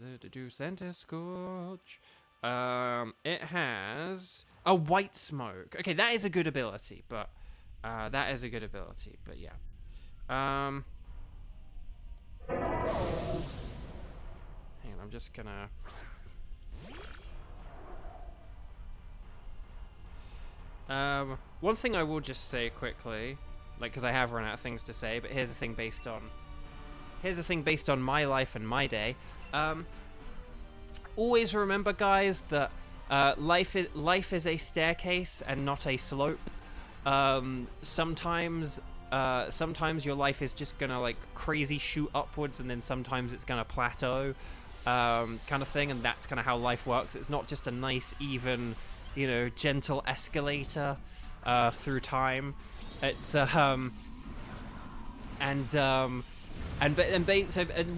Center Scorch. It has a White Smoke. Okay, that is a good ability, but yeah. Hang on, I'm just gonna. One thing I will just say quickly, like, because I have run out of things to say, but here's the thing based on my life and my day. Always remember, guys, that life is a staircase and not a slope. Sometimes your life is just gonna like crazy shoot upwards, and then sometimes it's gonna plateau, kind of thing, and that's kind of how life works. It's not just a nice, even, you know, gentle escalator through time. It's And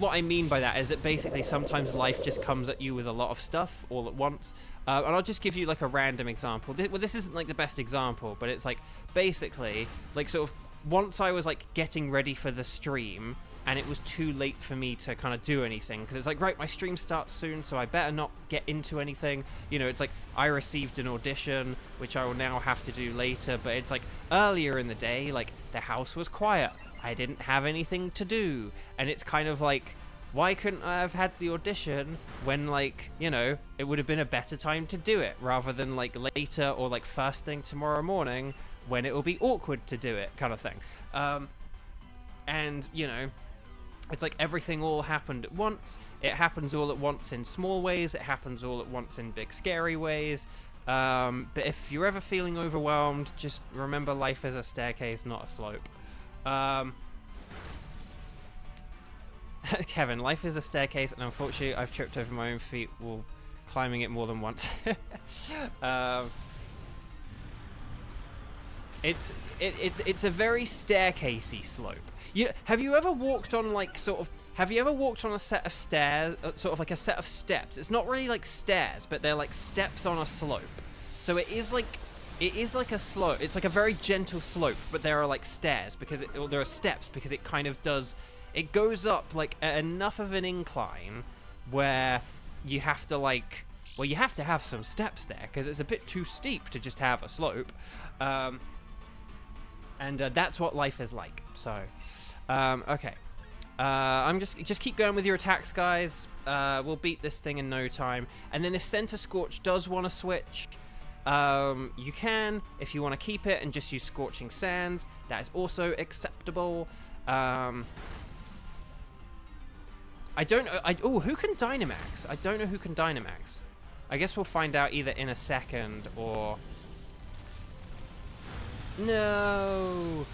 what I mean by that is that basically sometimes life just comes at you with a lot of stuff all at once. And I'll just give you like a random example. This isn't like the best example, but it's like basically like sort of once I was like getting ready for the stream, and it was too late for me to kind of do anything, because it's like, right, my stream starts soon, so I better not get into anything. You know, it's like I received an audition, which I will now have to do later, but it's like earlier in the day, like the house was quiet. I didn't have anything to do, and it's kind of like, why couldn't I have had the audition when, like, you know, it would have been a better time to do it, rather than like later or like first thing tomorrow morning when it will be awkward to do it, kind of thing. And, you know, it's like everything all happened at once. It happens all at once in small ways. It happens all at once in big, scary ways. But if you're ever feeling overwhelmed, just remember life is a staircase, not a slope. Kevin, life is a staircase, and unfortunately I've tripped over my own feet while climbing it more than once. It's a very staircasey slope. Have you ever walked on like have you ever walked on a set of stairs, sort of like a set of steps? It's not really like stairs, but they're like steps on a slope. So it is like a slope. It's like a very gentle slope, but there are like stairs because there are steps because it kind of does. It goes up like enough of an incline where you have to like, well, you have to have some steps there because it's a bit too steep to just have a slope. And that's what life is like. So, okay. I'm just keep going with your attacks, guys. We'll beat this thing in no time. And then if Center Scorch does want to switch, you can. If you want to keep it and just use Scorching Sands, that is also acceptable. I don't know. Who can Dynamax? I don't know who can Dynamax. I guess we'll find out either in a second or... No!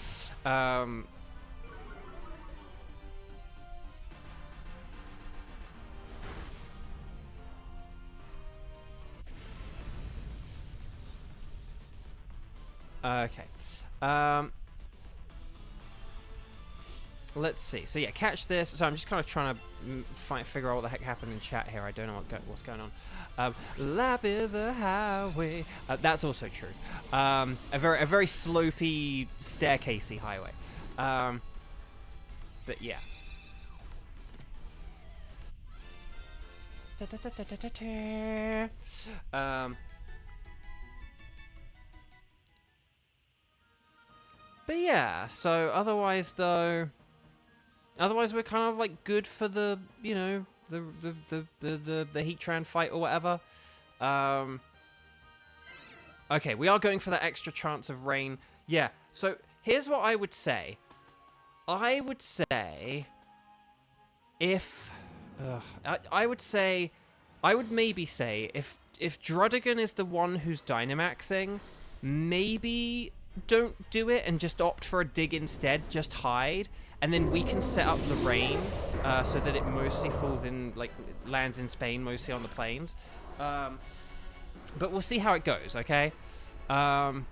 Okay. Let's see. So yeah, catch this. So I'm just kind of trying to figure out what the heck happened in chat here. I don't know what's going on. Life is a highway. That's also true. A very slopey, staircasey highway. But yeah. But yeah. So otherwise though. Otherwise, we're kind of like good for the, you know, the Heatran fight or whatever. Okay, we are going for that extra chance of rain. Yeah. So here's what I would say. I would say if I would maybe say if Drudigan is the one who's Dynamaxing, maybe don't do it and just opt for a dig instead. Just hide. And then we can set up the rain so that it mostly falls in, like, lands in Spain, mostly on the plains. But we'll see how it goes, okay? But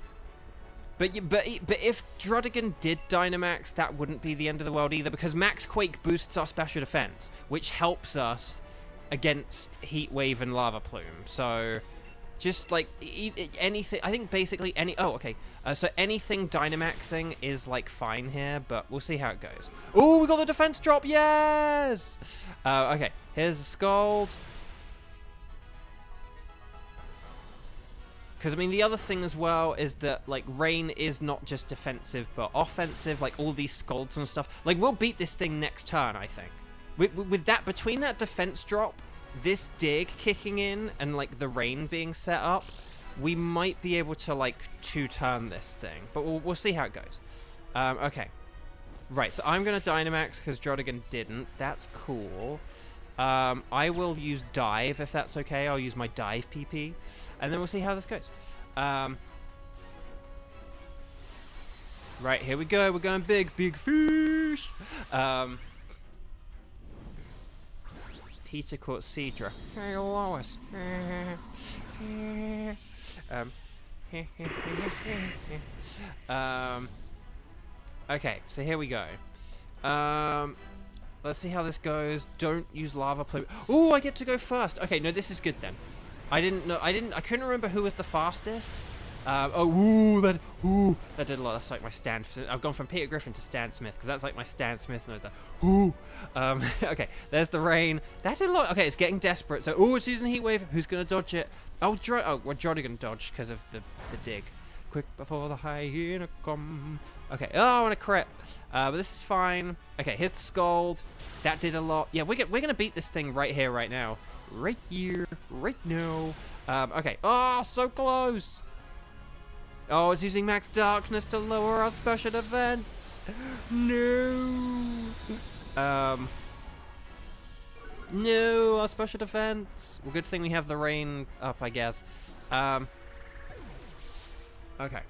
if Drudigan did Dynamax, that wouldn't be the end of the world either, because Max Quake boosts our special defense, which helps us against Heat Wave and Lava Plume. So just like anything, I think basically any. Oh, okay. So anything Dynamaxing is like fine here, but we'll see how it goes. Oh, we got the defense drop. Yes. Okay. Here's a Scald. Because, I mean, the other thing as well is that, like, rain is not just defensive, but offensive. Like, all these Scalds and stuff. Like, we'll beat this thing next turn, I think. With that, between that defense drop, this dig kicking in, and, like, the rain being set up, we might be able to, like, two-turn this thing. But we'll see how it goes. Okay. Right, so I'm going to Dynamax because Drudigan didn't. That's cool. I will use Dive, if that's okay. I'll use my Dive PP. And then we'll see how this goes. Right, here we go. We're going big fish. Peter caught Cedra. Hey, Lois. Okay, so here we go. Let's see how this goes. Don't use Lava Plume. Oh, I get to go first. Okay, no, this is good then. I couldn't remember who was the fastest. Ooh, that did a lot. That's like my Stan. I've gone from Peter Griffin to Stan Smith because that's like my Stan Smith note. Ooh. Okay, there's the rain. That did a lot. Okay, it's getting desperate. So, it's using Heat Wave. Who's gonna dodge it? We're Jody gonna dodge because of the dig. Quick before the hyena come. Okay. Oh, I want to crit. But this is fine. Okay, here's the Scald. That did a lot. Yeah, we're gonna beat this thing right here, right now. Right here, right now. Okay. Oh, so close. Oh, it's using Max Darkness to lower our special defense. No. No, our special defense. Well, good thing we have the rain up, I guess. Okay.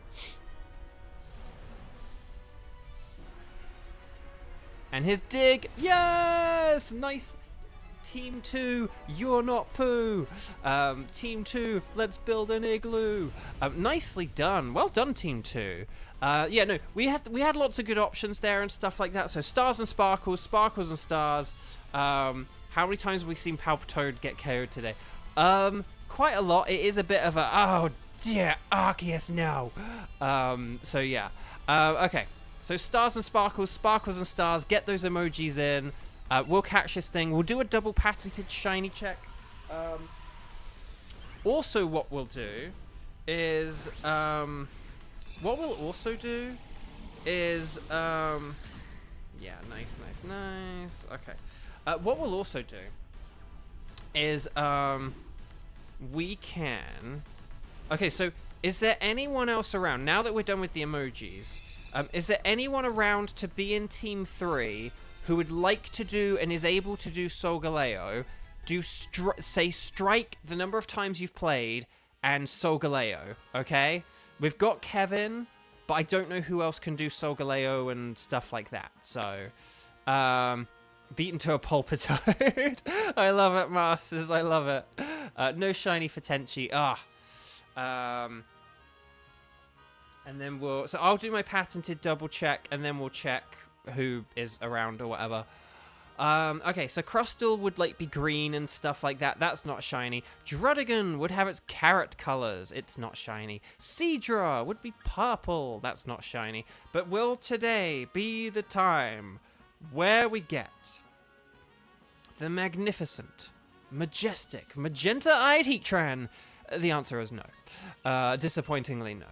And his dig. Yes! Nice. Team 2, you're not poo. Team 2, let's build an igloo. Nicely done. Well done, Team 2. Yeah, no, we had lots of good options there and stuff like that. So stars and sparkles, sparkles and stars. How many times have we seen Palpitoad get KO'd today? Quite a lot. It is a bit of a, oh dear, Arceus, no. So yeah. Okay. So stars and sparkles, sparkles and stars. Get those emojis in. We'll catch this thing. We'll do a double patented shiny check. Also, what we'll do is, yeah, nice. Okay. What we'll also do is, we can. Okay, so is there anyone else around now that we're done with the emojis? Is there anyone around to be in Team 3? Who would like to do and is able to do Solgaleo, say strike the number of times you've played and Solgaleo, okay? We've got Kevin, but I don't know who else can do Solgaleo and stuff like that. So, beaten to a Palpitoad. I love it, Masters. I love it. No shiny for Tenchi. And then so I'll do my patented double check, and then we'll check who is around or whatever. Okay, so Crustle would like be green and stuff like that. That's not shiny. Drudigan would have its carrot colors. It's not shiny. Seadra would be purple. That's not shiny. But will today be the time where we get the magnificent, majestic, magenta-eyed Heatran? The answer is no. Disappointingly no.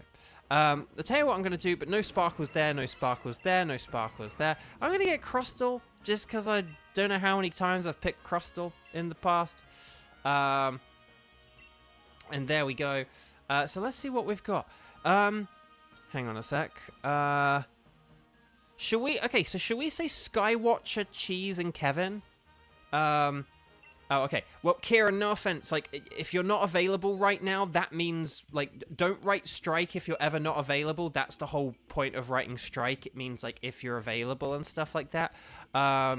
I'll tell you what I'm going to do, but no sparkles there, no sparkles there, no sparkles there. I'm going to get Crustle, just because I don't know how many times I've picked Crustle in the past. And there we go. So let's see what we've got. Hang on a sec. Should we say Skywatcher, Cheese, and Kevin? Oh, okay. Well, Kieran, no offense. Like, if you're not available right now, that means, like, don't write strike if you're ever not available. That's the whole point of writing strike. It means, like, if you're available and stuff like that. But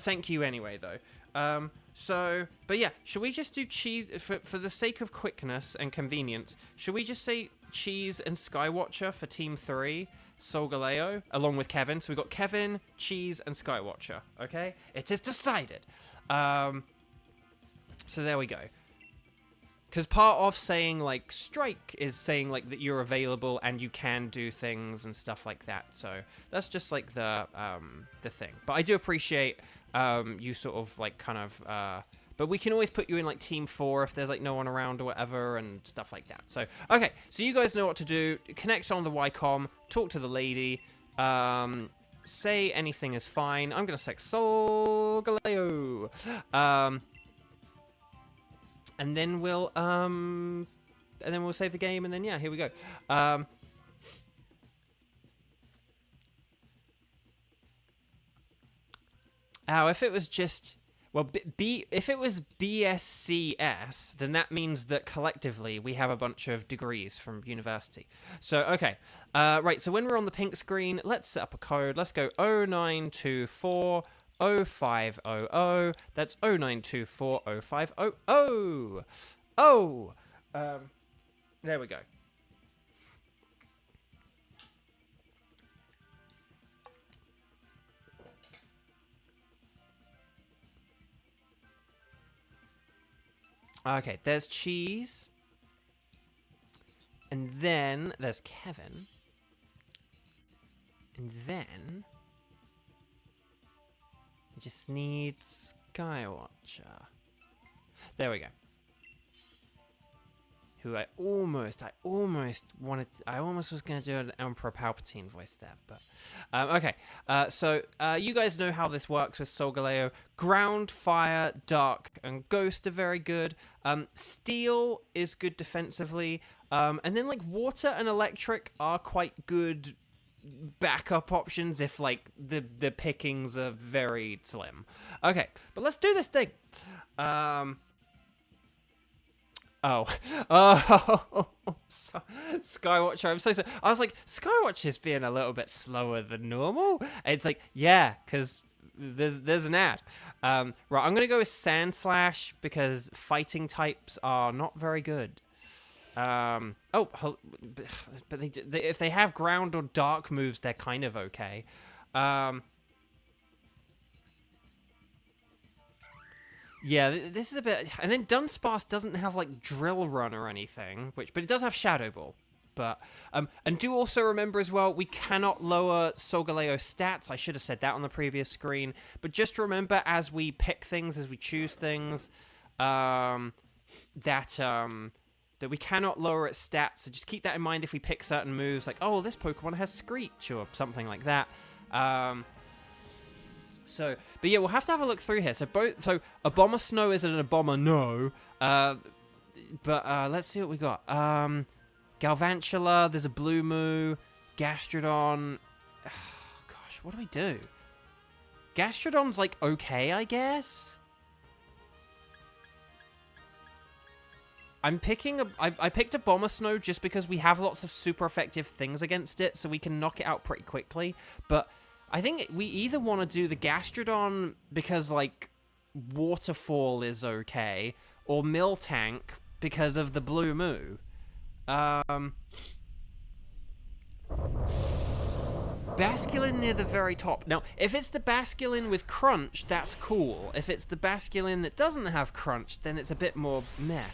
thank you anyway, though. But yeah, should we just do cheese for the sake of quickness and convenience? Should we just say Cheese and Skywatcher for Team 3? Solgaleo, along with Kevin. So we've got Kevin, Cheese, and Skywatcher. Okay? It is decided. So there we go. Because part of saying, like, strike is saying, like, that you're available and you can do things and stuff like that. So that's just, like, the thing. But I do appreciate you sort of, like, kind of... But we can always put you in, like, Team 4 if there's, like, no one around or whatever and stuff like that. So, okay. So you guys know what to do. Connect on the Ycom. Talk to the lady. Say anything is fine. I'm going to select Solgaleo. And then we'll save the game. And then, yeah, here we go. If it was just... Well, if it was BSCS, then that means that collectively we have a bunch of degrees from university. So, okay. Right, so when we're on the pink screen, let's set up a code. Let's go 0924 0500. That's 0924 0500. Oh! There we go. Okay, there's Cheese. then there's Kevin. And then we just need Skywatcher. There we go. Who I almost was going to do an Emperor Palpatine voice there, but okay. So you guys know how this works with Solgaleo. Ground, fire, dark, and ghost are very good. Steel is good defensively, and then like water and electric are quite good backup options if like the pickings are very slim. Okay, but let's do this thing. Skywatcher, I'm so sorry. I was like, Skywatcher's being a little bit slower than normal. And it's like, yeah, because there's an ad. Right, I'm gonna go with Sand Slash because fighting types are not very good. But if they have ground or dark moves, they're kind of okay. Yeah, this is a bit... And then Dunsparce doesn't have, like, Drill Run or anything, but it does have Shadow Ball. But, and do also remember as well, we cannot lower Solgaleo's stats. I should have said that on the previous screen. But just remember, as we pick things, as we choose things, that we cannot lower its stats. So just keep that in mind if we pick certain moves, like, oh, this Pokemon has Screech, or something like that. So, but yeah, we'll have to have a look through here. So Abomasnow is an Abomasnow. But let's see what we got. Galvantula, there's a Blue Moo, Gastrodon. Gosh, what do we do? Gastrodon's like okay, I guess. I'm picking I picked Abomasnow just because we have lots of super effective things against it, so we can knock it out pretty quickly. But I think we either want to do the Gastrodon because, like, Waterfall is okay, or Miltank because of the Blue Moo. Basculin near the very top. Now, if it's the Basculin with Crunch, that's cool. If it's the Basculin that doesn't have Crunch, then it's a bit more meh.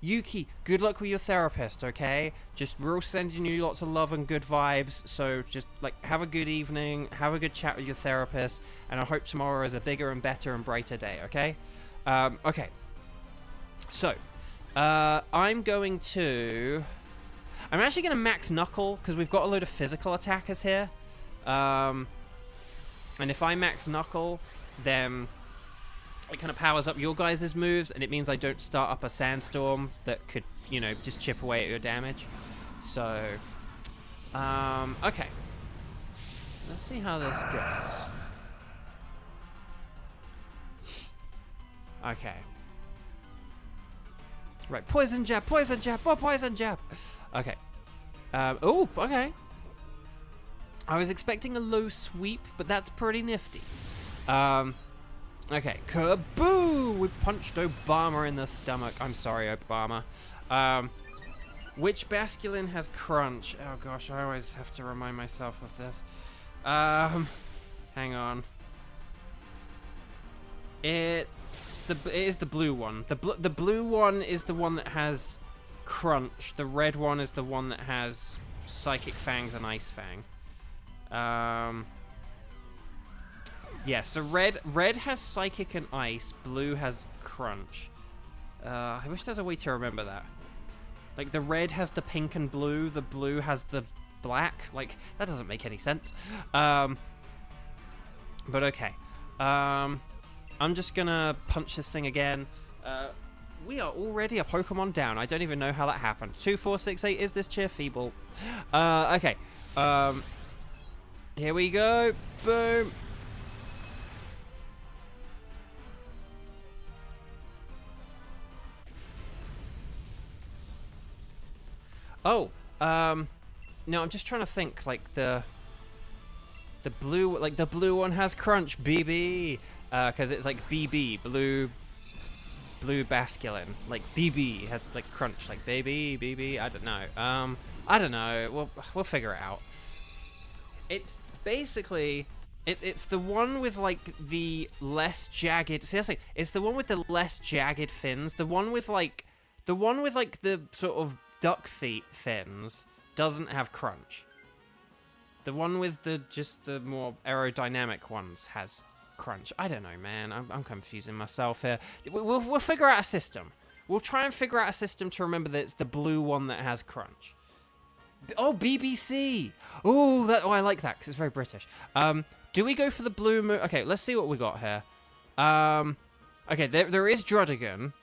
Yuki, good luck with your therapist, okay? We're all sending you lots of love and good vibes, so just, like, have a good evening, have a good chat with your therapist, and I hope tomorrow is a bigger and better and brighter day, okay? Okay. So, I'm actually going to max Knuckle, because we've got a load of physical attackers here. And if I max Knuckle, then it kind of powers up your guys' moves, and it means I don't start up a Sandstorm that could, you know, just chip away at your damage. So, okay. Let's see how this goes. Okay. Right, Poison Jab, more Poison Jab! Okay. Oh, okay. I was expecting a low sweep, but that's pretty nifty. Okay, kaboo! We punched Obama in the stomach. I'm sorry, Obama. Which Basculin has Crunch? Oh gosh, I always have to remind myself of this. Hang on. It is the blue one. The blue one is the one that has Crunch. The red one is the one that has Psychic Fangs and Ice Fang. Yeah, so red has Psychic and Ice, blue has Crunch. I wish there was a way to remember that. Like, the red has the pink and blue, the blue has the black. Like, that doesn't make any sense. But okay. I'm just gonna punch this thing again. We are already a Pokemon down. I don't even know how that happened. 2, 4, 6, 8. Is this chair feeble? Okay. Here we go. Boom. Oh, no, I'm just trying to think, like, the blue one has Crunch, BB, because it's like BB, blue Basculin, like BB has like Crunch, like baby, BB, I don't know, we'll figure it out. It's basically, it's the one with, like, the less jagged, seriously, it's the one with the less jagged fins, the one with, like, the sort of duck feet fins doesn't have crunch. The one with just the more aerodynamic ones has crunch. I don't know, man. I'm confusing myself here. We'll figure out a system. We'll try and figure out a system to remember that it's the blue one that has crunch. Oh, BBC. Oh, I like that because it's very British. Do we go for the blue moon? Okay, let's see what we got here. Okay, there is Drudigan.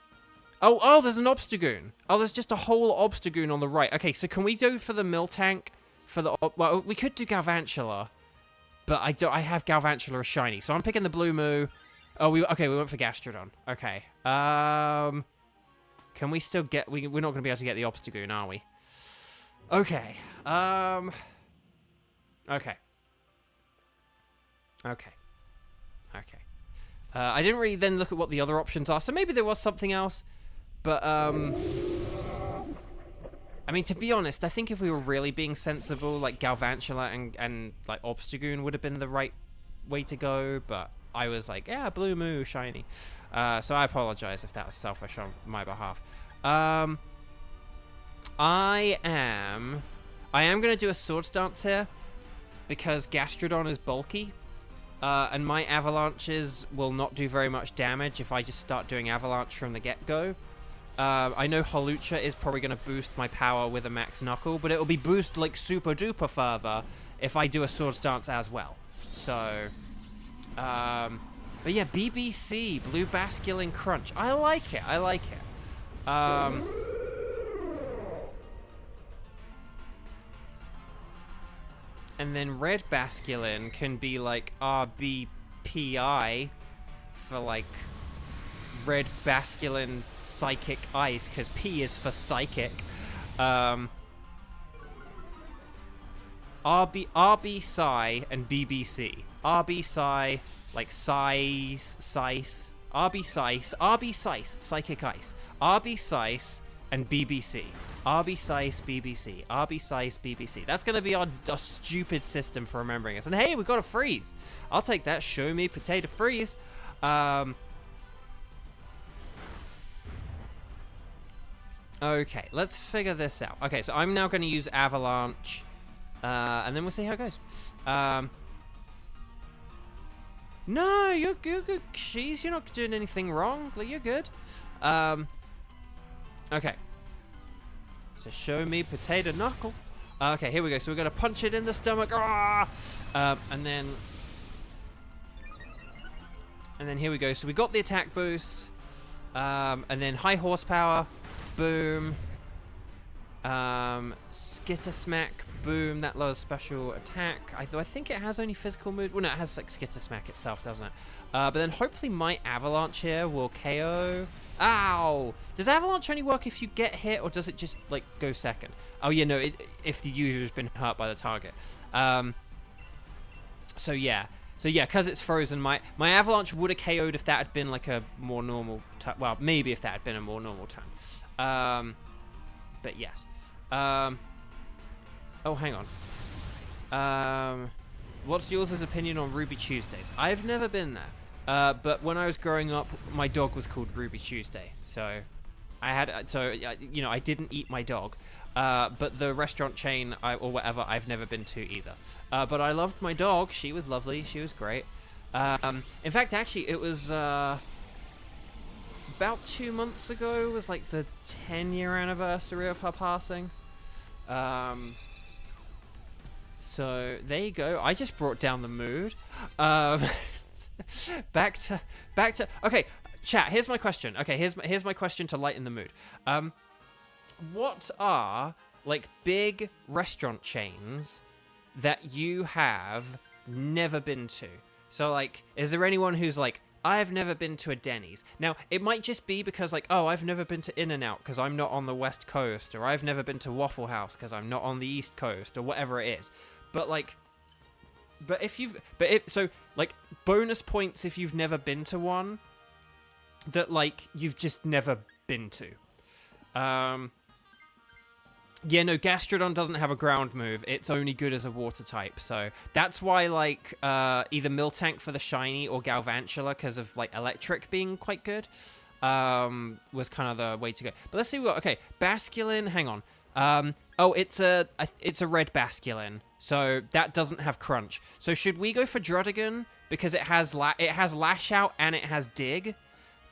Oh, there's an Obstagoon. Oh, there's just a whole Obstagoon on the right. Okay, so can we go for the Miltank? Well, we could do Galvantula, but I have Galvantula as shiny, so I'm picking the Blue Moo. Oh, we went for Gastrodon. Okay. Can we still get? We're not going to be able to get the Obstagoon, are we? Okay. Okay. I didn't really then look at what the other options are, so maybe there was something else. But, I mean, to be honest, I think if we were really being sensible, like, Galvantula and like, Obstagoon would have been the right way to go, but I was like, yeah, Blue Moo, shiny. So I apologize if that was selfish on my behalf. I am going to do a Swords Dance here, because Gastrodon is bulky. And my avalanches will not do very much damage if I just start doing avalanche from the get-go. I know Hawlucha is probably going to boost my power with a max knuckle, but it will be boosted like super duper further if I do a Swords Dance as well. So, but yeah, BBC, Blue Basculin Crunch. I like it. And then Red Basculin can be like RBPI for like Red Basculin Psychic Ice, because P is for Psychic. RB Psi and BBC. RB Psi, like Size, RB Sice, Psychic Ice. RB Sice and BBC. RB Sice, BBC. RB Sice, BBC. That's going to be our stupid system for remembering us. And hey, we've got a freeze. I'll take that. Show me potato freeze. Okay, let's figure this out. Okay, so I'm now going to use Avalanche. And then we'll see how it goes. No, you're good. Jeez, you're not doing anything wrong. You're good. Okay. So show me potato knuckle. Okay, here we go. So we're going to punch it in the stomach. And then here we go. So we got the attack boost. And then high horsepower. Boom. Skitter Smack. Boom. That lowers special attack. I think it has only physical move. Well, no, it has like Skitter Smack itself, doesn't it? But then hopefully my Avalanche here will KO. Ow! Does Avalanche only work if you get hit, or does it just like go second? Oh yeah, no. If the user's been hurt by the target. So yeah, because it's frozen, my Avalanche would have KO'd if that had been like a more normal turn. Well, maybe if that had been a more normal turn. But yes. Oh, hang on. What's yours' opinion on Ruby Tuesdays? I've never been there. But when I was growing up, my dog was called Ruby Tuesday. So I didn't eat my dog. But the restaurant chain or whatever, I've never been to either. But I loved my dog. She was lovely. She was great. In fact, actually, it was about 2 months ago was like the 10-year anniversary of her passing. So there you go. I just brought down the mood. Back to. Okay, chat. Here's my question. Okay, here's my question to lighten the mood. What are like big restaurant chains that you have never been to? So like, is there anyone who's like, I've never been to a Denny's? Now, it might just be because like, oh, I've never been to In-N-Out because I'm not on the West Coast, or I've never been to Waffle House because I'm not on the East Coast, or whatever it is. But like, so like bonus points if you've never been to one that like you've just never been to. Yeah, no, Gastrodon doesn't have a ground move. It's only good as a water type. So that's why, like, either Miltank for the shiny or Galvantula, because of, like, electric being quite good, was kind of the way to go. But let's see what... Okay, Basculin, hang on. Oh, it's a red basculin, so that doesn't have crunch. So should we go for Drudigan because it has lash out and it has dig,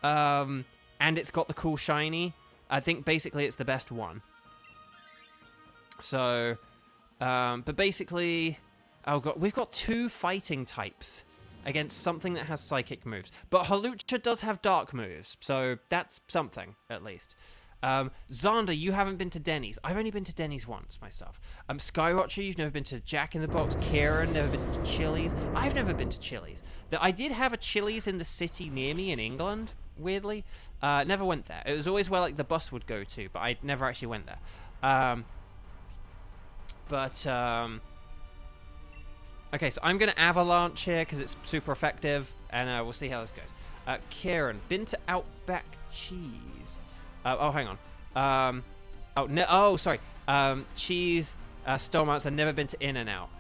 and it's got the cool shiny. I think basically it's the best one. So, but basically, oh god, we've got 2 fighting types against something that has psychic moves. But Hawlucha does have dark moves, so that's something at least. Xander, you haven't been to Denny's. I've only been to Denny's once myself. Skywatcher, you've never been to Jack in the Box. Kieran, never been to Chili's. I've never been to Chili's. I did have a Chili's in the city near me in England, weirdly. Never went there. It was always where like the bus would go to, but I never actually went there. Okay, so I'm going to Avalanche here because it's super effective, and we'll see how this goes. Kieran, been to Outback Cheese. Oh, hang on. Oh, sorry. Cheese, Stormouts. I've never been to In-N-Out.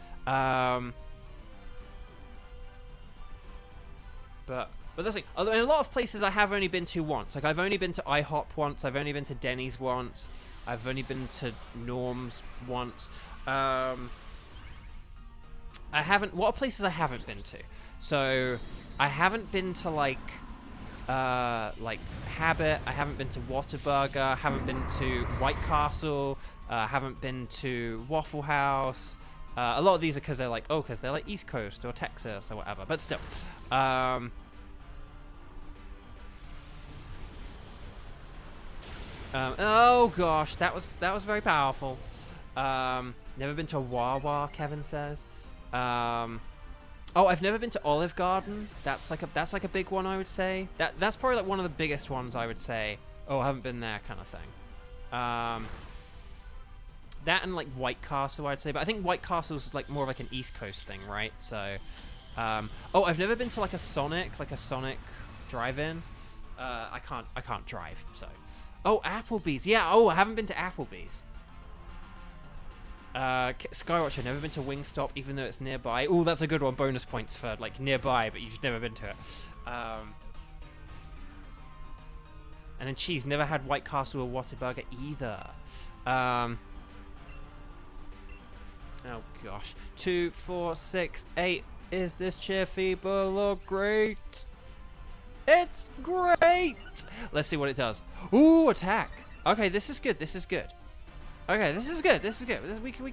But that's like, in a lot of places I have only been to once. Like, I've only been to IHOP once. I've only been to Denny's once. I've only been to Norm's once. I haven't... What are places I haven't been to? So, I haven't been to, like Habit. I haven't been to Whataburger. Haven't been to White Castle. Haven't been to Waffle House. A lot of these are because they're like, because they're like East Coast or Texas or whatever. But still. Oh gosh, that was very powerful. Never been to Wawa, Kevin says. Oh, I've never been to Olive Garden. That's like a big one, I would say. That's probably like one of the biggest ones, I would say. Oh, I haven't been there, kind of thing. That and like White Castle, I'd say. But I think White Castle's like more of like an East Coast thing, right? So, oh, I've never been to like a Sonic drive-in. I can't drive, so. Oh, Applebee's. Yeah. Oh, I haven't been to Applebee's. Skywatch, I've never been to Wingstop, even though it's nearby. Oh, that's a good one. Bonus points for like nearby, but you've never been to it. And then Cheese, never had White Castle or Whataburger either. Oh gosh. 2, 4, 6, 8. Is this cheer feeble or great? It's great! Let's see what it does. Ooh, attack. Okay, this is good. This is good. Okay, this is good. This is good. We can work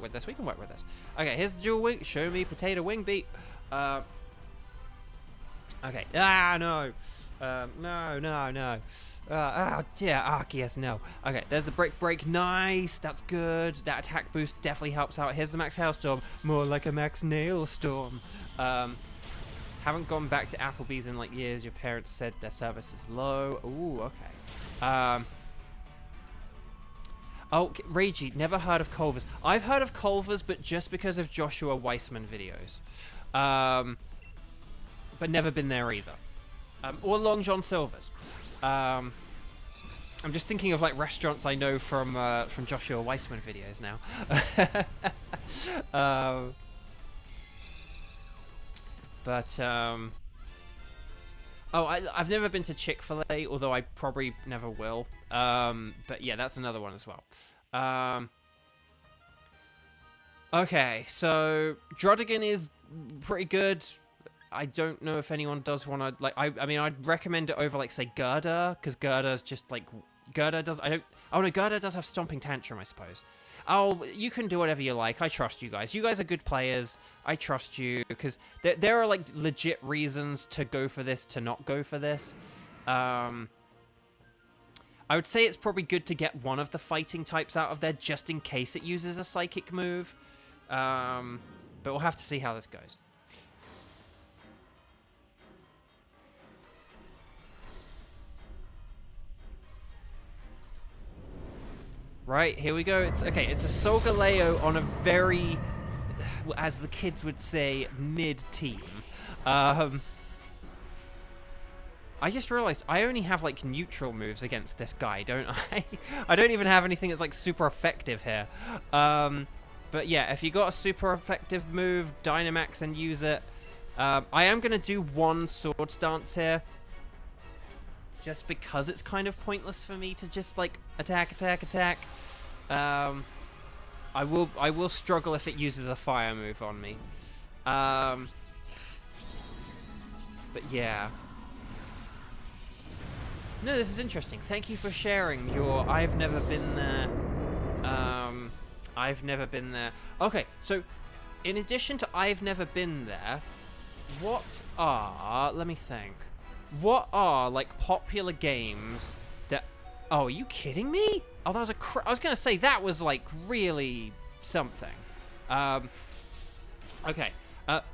with this. We can work with this. Okay, here's the dual wing. Show me potato wing beat. Okay. Ah, no. No. Oh dear, Arceus, no. Okay, there's the break. Nice, that's good. That attack boost definitely helps out. Here's the max hailstorm, more like a max nailstorm. Haven't gone back to Applebee's in like years. Your parents said their service is low. Ooh, okay. Oh, Reiji, never heard of Culver's. I've heard of Culver's, but just because of Joshua Weissman videos. But never been there either. Or Long John Silver's. I'm just thinking of like restaurants I know from Joshua Weissman videos now. Oh, I've never been to Chick-fil-A, although I probably never will. But yeah, that's another one as well. Okay, so Drudigan is pretty good. I don't know if anyone does want to, like, I mean, I'd recommend it over, like, say, Gerda, because Gerda's just, like, Gerda does have Stomping Tantrum, I suppose. Oh, you can do whatever you like. I trust you guys. You guys are good players. I trust you, because there are, like, legit reasons to go for this, to not go for this. I would say it's probably good to get one of the fighting types out of there, just in case it uses a psychic move. But we'll have to see how this goes. Right, here we go. It's a Solgaleo on a very, as the kids would say, mid-team. I just realized I only have, like, neutral moves against this guy, don't I? I don't even have anything that's, like, super effective here. But yeah, if you got a super effective move, Dynamax and use it. I am going to do one Sword Stance here. Just because it's kind of pointless for me to just, like, attack. I will struggle if it uses a fire move on me. But yeah. No, this is interesting. Thank you for sharing your I've never been there. I've never been there. Okay, so in addition to I've never been there, what are, let me think. What are like popular games that, oh, are you kidding me? Oh, that was I was going to say that was like really something. Okay.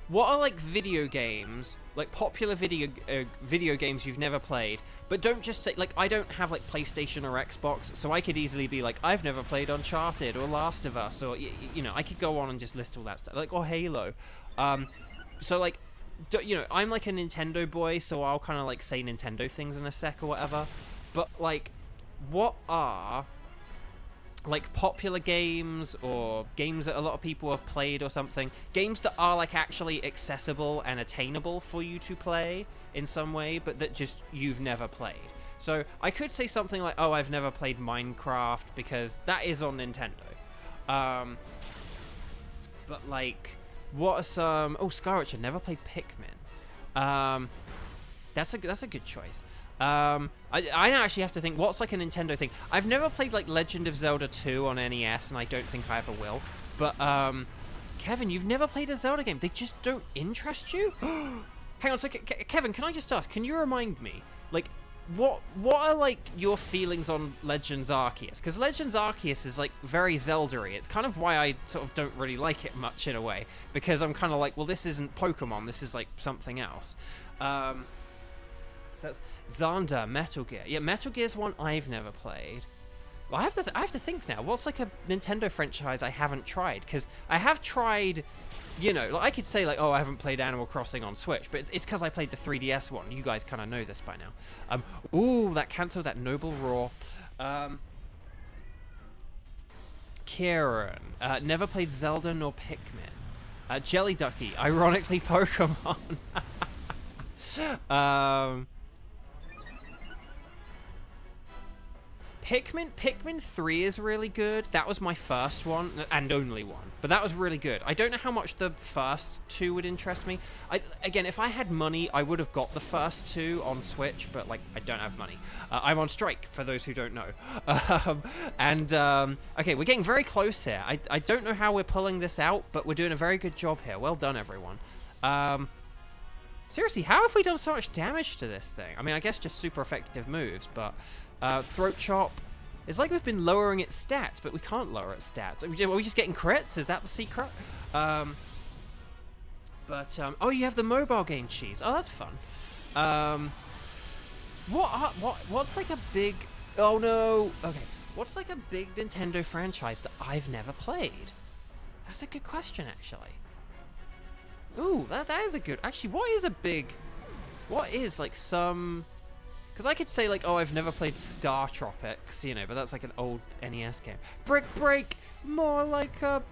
What are like video games, like popular video games you've never played, but don't just say, like, I don't have like PlayStation or Xbox, so I could easily be like, I've never played Uncharted or Last of Us, or you know, I could go on and just list all that stuff, like, or Halo. So like, you know, I'm like a Nintendo boy, so I'll kind of like say Nintendo things in a sec or whatever. But like, what are like popular games or games that a lot of people have played or something, games that are like actually accessible and attainable for you to play in some way, but that just you've never played? So I could say something like, oh, I've never played Minecraft, because that is on Nintendo. But like, what are some, oh, Skyroach, I never played Pikmin. That's a good choice. I actually have to think, what's like a Nintendo thing? I've never played like Legend of Zelda 2 on NES, and I don't think I ever will. But, Kevin, you've never played a Zelda game? They just don't interest you? Hang on a second, Kevin, can I just ask, can you remind me, like, what are like your feelings on Legends Arceus? Because Legends Arceus is like very Zelda-y. It's kind of why I sort of don't really like it much in a way, because I'm kind of like, well, this isn't Pokemon, this is like something else. So that's Xander, Metal Gear. Yeah, Metal Gear's one I've never played. Well, I have to think now. What's like a Nintendo franchise I haven't tried? Because I have tried, you know, like I could say like, oh, I haven't played Animal Crossing on Switch, but it's because I played the 3DS one. You guys kind of know this by now. Ooh, that cancelled that Noble Roar. Kieran, never played Zelda nor Pikmin. Jelly Ducky, ironically Pokemon. Pikmin 3 is really good. That was my first one, and only one. But that was really good. I don't know how much the first two would interest me. Again, if I had money, I would have got the first two on Switch, but, like, I don't have money. I'm on strike, for those who don't know. Okay, we're getting very close here. I don't know how we're pulling this out, but we're doing a very good job here. Well done, everyone. Seriously, how have we done so much damage to this thing? I mean, I guess just super effective moves, but... Throat Chop. It's like we've been lowering its stats, but we can't lower its stats. Are we just getting crits? Is that the secret? Oh, you have the mobile game cheese. Oh, that's fun. What's like a big... Oh, no. Okay. What's like a big Nintendo franchise that I've never played? That's a good question, actually. Ooh, that is a good... Actually, what is like some... Because I could say, like, oh, I've never played Star Tropics, you know, but that's like an old NES game. Brick Break! More like a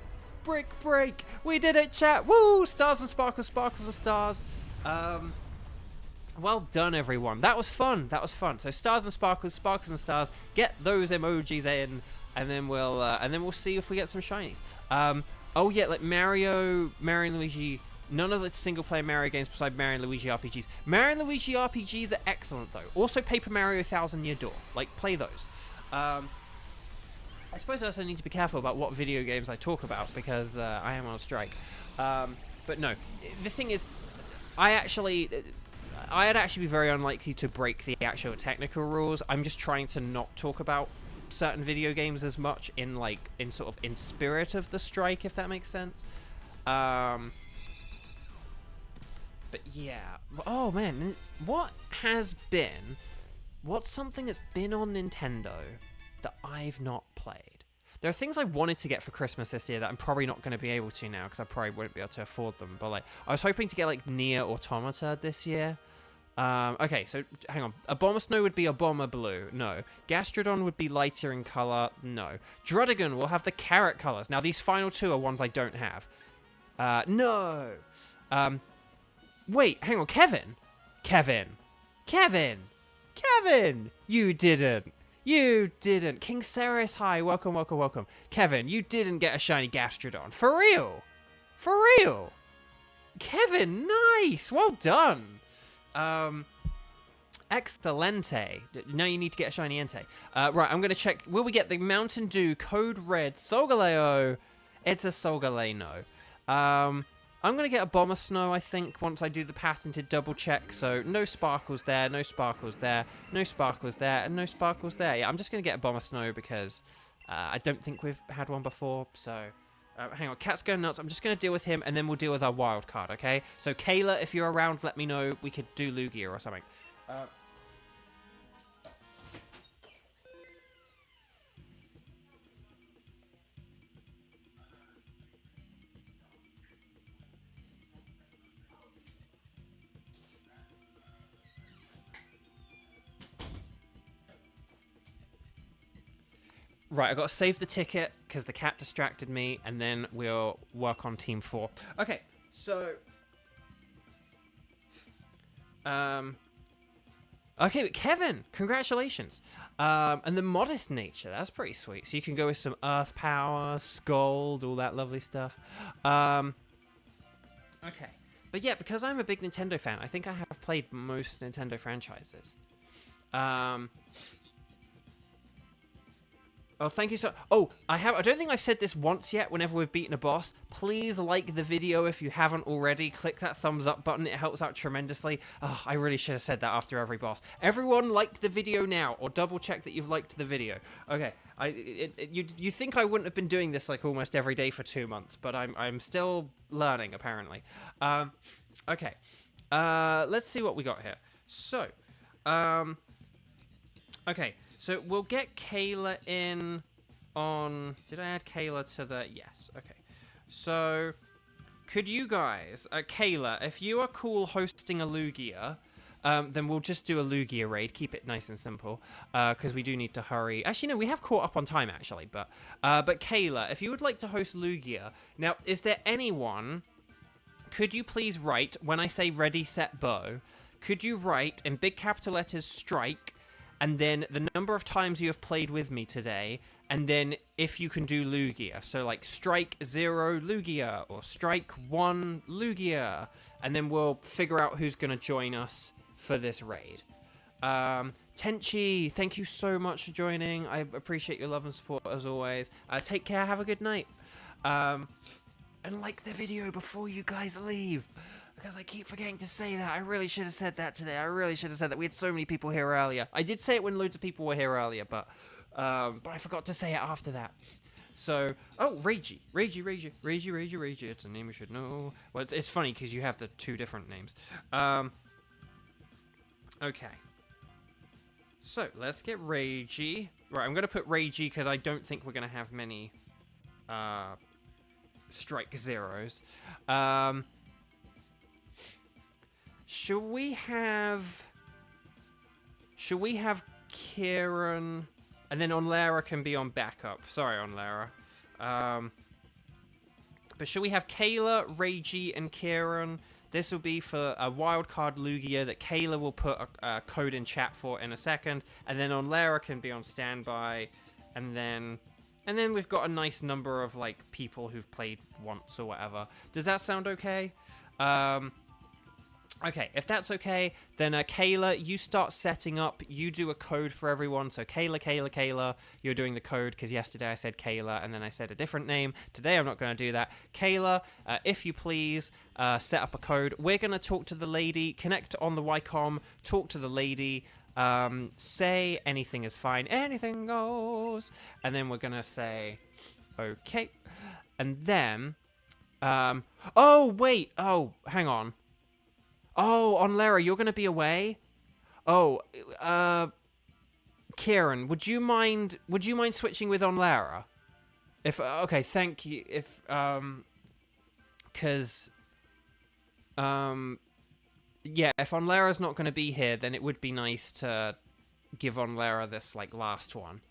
Brick Break! We did it, chat! Woo! Stars and sparkles, sparkles and stars. Well done, everyone. That was fun. That was fun. So stars and sparkles, sparkles and stars. Get those emojis in, and then we'll see if we get some shinies. Oh yeah, like Mario and Luigi. None of the single-player Mario games besides Mario and Luigi RPGs. Mario and Luigi RPGs are excellent, though. Also, Paper Mario Thousand Year Door. Like, play those. I suppose I also need to be careful about what video games I talk about, because I am on strike. But no. The thing is, I'd actually be very unlikely to break the actual technical rules. I'm just trying to not talk about certain video games as much in spirit of the strike, if that makes sense. But yeah, oh man, what's something that's been on Nintendo that I've not played? There are things I wanted to get for Christmas this year that I'm probably not going to be able to now, because I probably won't be able to afford them, but like, I was hoping to get like Nier Automata this year. Okay, so hang on. A Bomber Snow would be a Bomber Blue. No. Gastrodon would be lighter in color. No. Drudigan will have the carrot colors. Now, these final two are ones I don't have. No. Wait, hang on, Kevin! You didn't! You didn't. King Ceres, hi. Welcome, welcome, welcome. Kevin, you didn't get a shiny Gastrodon. For real? For real? Kevin, nice. Well done. Excelente. Now you need to get a shiny Entei. Right, I'm going to check. Will we get the Mountain Dew Code Red Solgaleo? It's a Solgaleo. I'm going to get a Bomber Snow, I think, once I do the patented double check. So, no sparkles there, no sparkles there, no sparkles there, and no sparkles there. Yeah, I'm just going to get a Bomber Snow because I don't think we've had one before. So, hang on. Cat's going nuts. I'm just going to deal with him, and then we'll deal with our wild card, okay? So, Kayla, if you're around, let me know. We could do Lugia or something. Right, I've got to save the ticket because the cat distracted me, and then we'll work on Team 4. Okay, so... Okay, but Kevin, congratulations. And the Modest Nature, that's pretty sweet. So you can go with some Earth Power, Scald, all that lovely stuff. Okay. But yeah, because I'm a big Nintendo fan, I think I have played most Nintendo franchises. Oh, thank you so... Oh, I don't think I've said this once yet whenever we've beaten a boss. Please like the video if you haven't already. Click that thumbs up button. It helps out tremendously. Oh, I really should have said that after every boss. Everyone like the video now, or double check that you've liked the video. Okay, you think I wouldn't have been doing this like almost every day for 2 months, but I'm still learning, apparently. Okay, let's see what we got here. So, okay. So we'll get Kayla in on... Did I add Kayla to the... Yes, okay. So, could you guys... Kayla, if you are cool hosting a Lugia, then we'll just do a Lugia raid. Keep it nice and simple, because we do need to hurry. Actually, no, we have caught up on time, actually. But Kayla, if you would like to host Lugia... Now, is there anyone... Could you please write, when I say ready, set, bow, could you write in big capital letters, strike... And then the number of times you have played with me today, and then if you can do Lugia. So like strike 0 Lugia, or strike 1 Lugia. And then we'll figure out who's going to join us for this raid. Tenchi, thank you so much for joining. I appreciate your love and support as always. Take care, have a good night. And like the video before you guys leave. Because I keep forgetting to say that. I really should have said that today. I really should have said that. We had so many people here earlier. I did say it when loads of people were here earlier, but I forgot to say it after that. So, oh, Reiji. Reiji. It's a name you should know. Well, it's funny because you have the 2 different names. Okay. So, let's get Reiji. Right, I'm going to put Reiji because I don't think we're going to have many strike zeros. Should we have Kieran, and then Onlara can be on backup. Sorry, Onlara. But should we have Kayla, Reiji, and Kieran? This will be for a wildcard Lugia that Kayla will put a code in chat for in a second, and then Onlara can be on standby, and then we've got a nice number of like people who've played once or whatever. Does that sound okay? Okay, if that's okay, then Kayla, you start setting up. You do a code for everyone. So Kayla, you're doing the code because yesterday I said Kayla and then I said a different name. Today I'm not going to do that. Kayla, if you please, set up a code. We're going to talk to the lady, connect on the Wycom, talk to the lady, say anything is fine, anything goes, and then we're going to say, okay. And then, oh, wait, oh, hang on. Oh, Onlara, you're going to be away? Oh, Kieran, would you mind switching with Onlara? If, okay, thank you. If, cause, yeah, if Onlara's not going to be here, then it would be nice to give Onlara this, like, last one.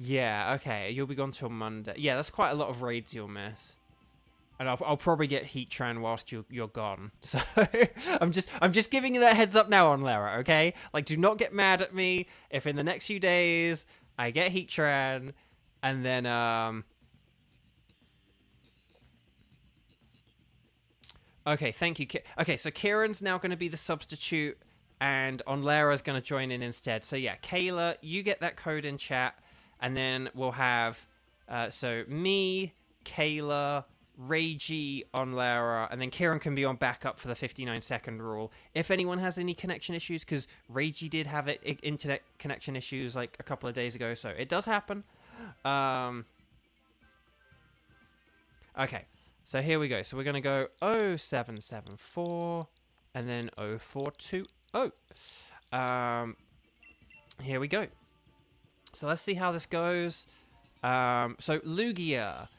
Yeah, okay, you'll be gone till Monday. Yeah, that's quite a lot of raids you'll miss. And I'll probably get Heatran whilst you're gone. So I'm just giving you that heads up now on Lara, okay? Like, do not get mad at me if in the next few days I get Heatran and then okay, thank you. Okay, so Kieran's now going to be the substitute, and Onlera's going to join in instead. So yeah, Kayla, you get that code in chat, and then we'll have so me, Kayla, Reiji, Onlera, and then Kieran can be on backup for the 59-second rule. If anyone has any connection issues, because Reiji did have internet connection issues like a couple of days ago, so it does happen. Okay, so here we go. So we're going to go 0774 and then 0420. Here we go. So let's see how this goes. So Lugia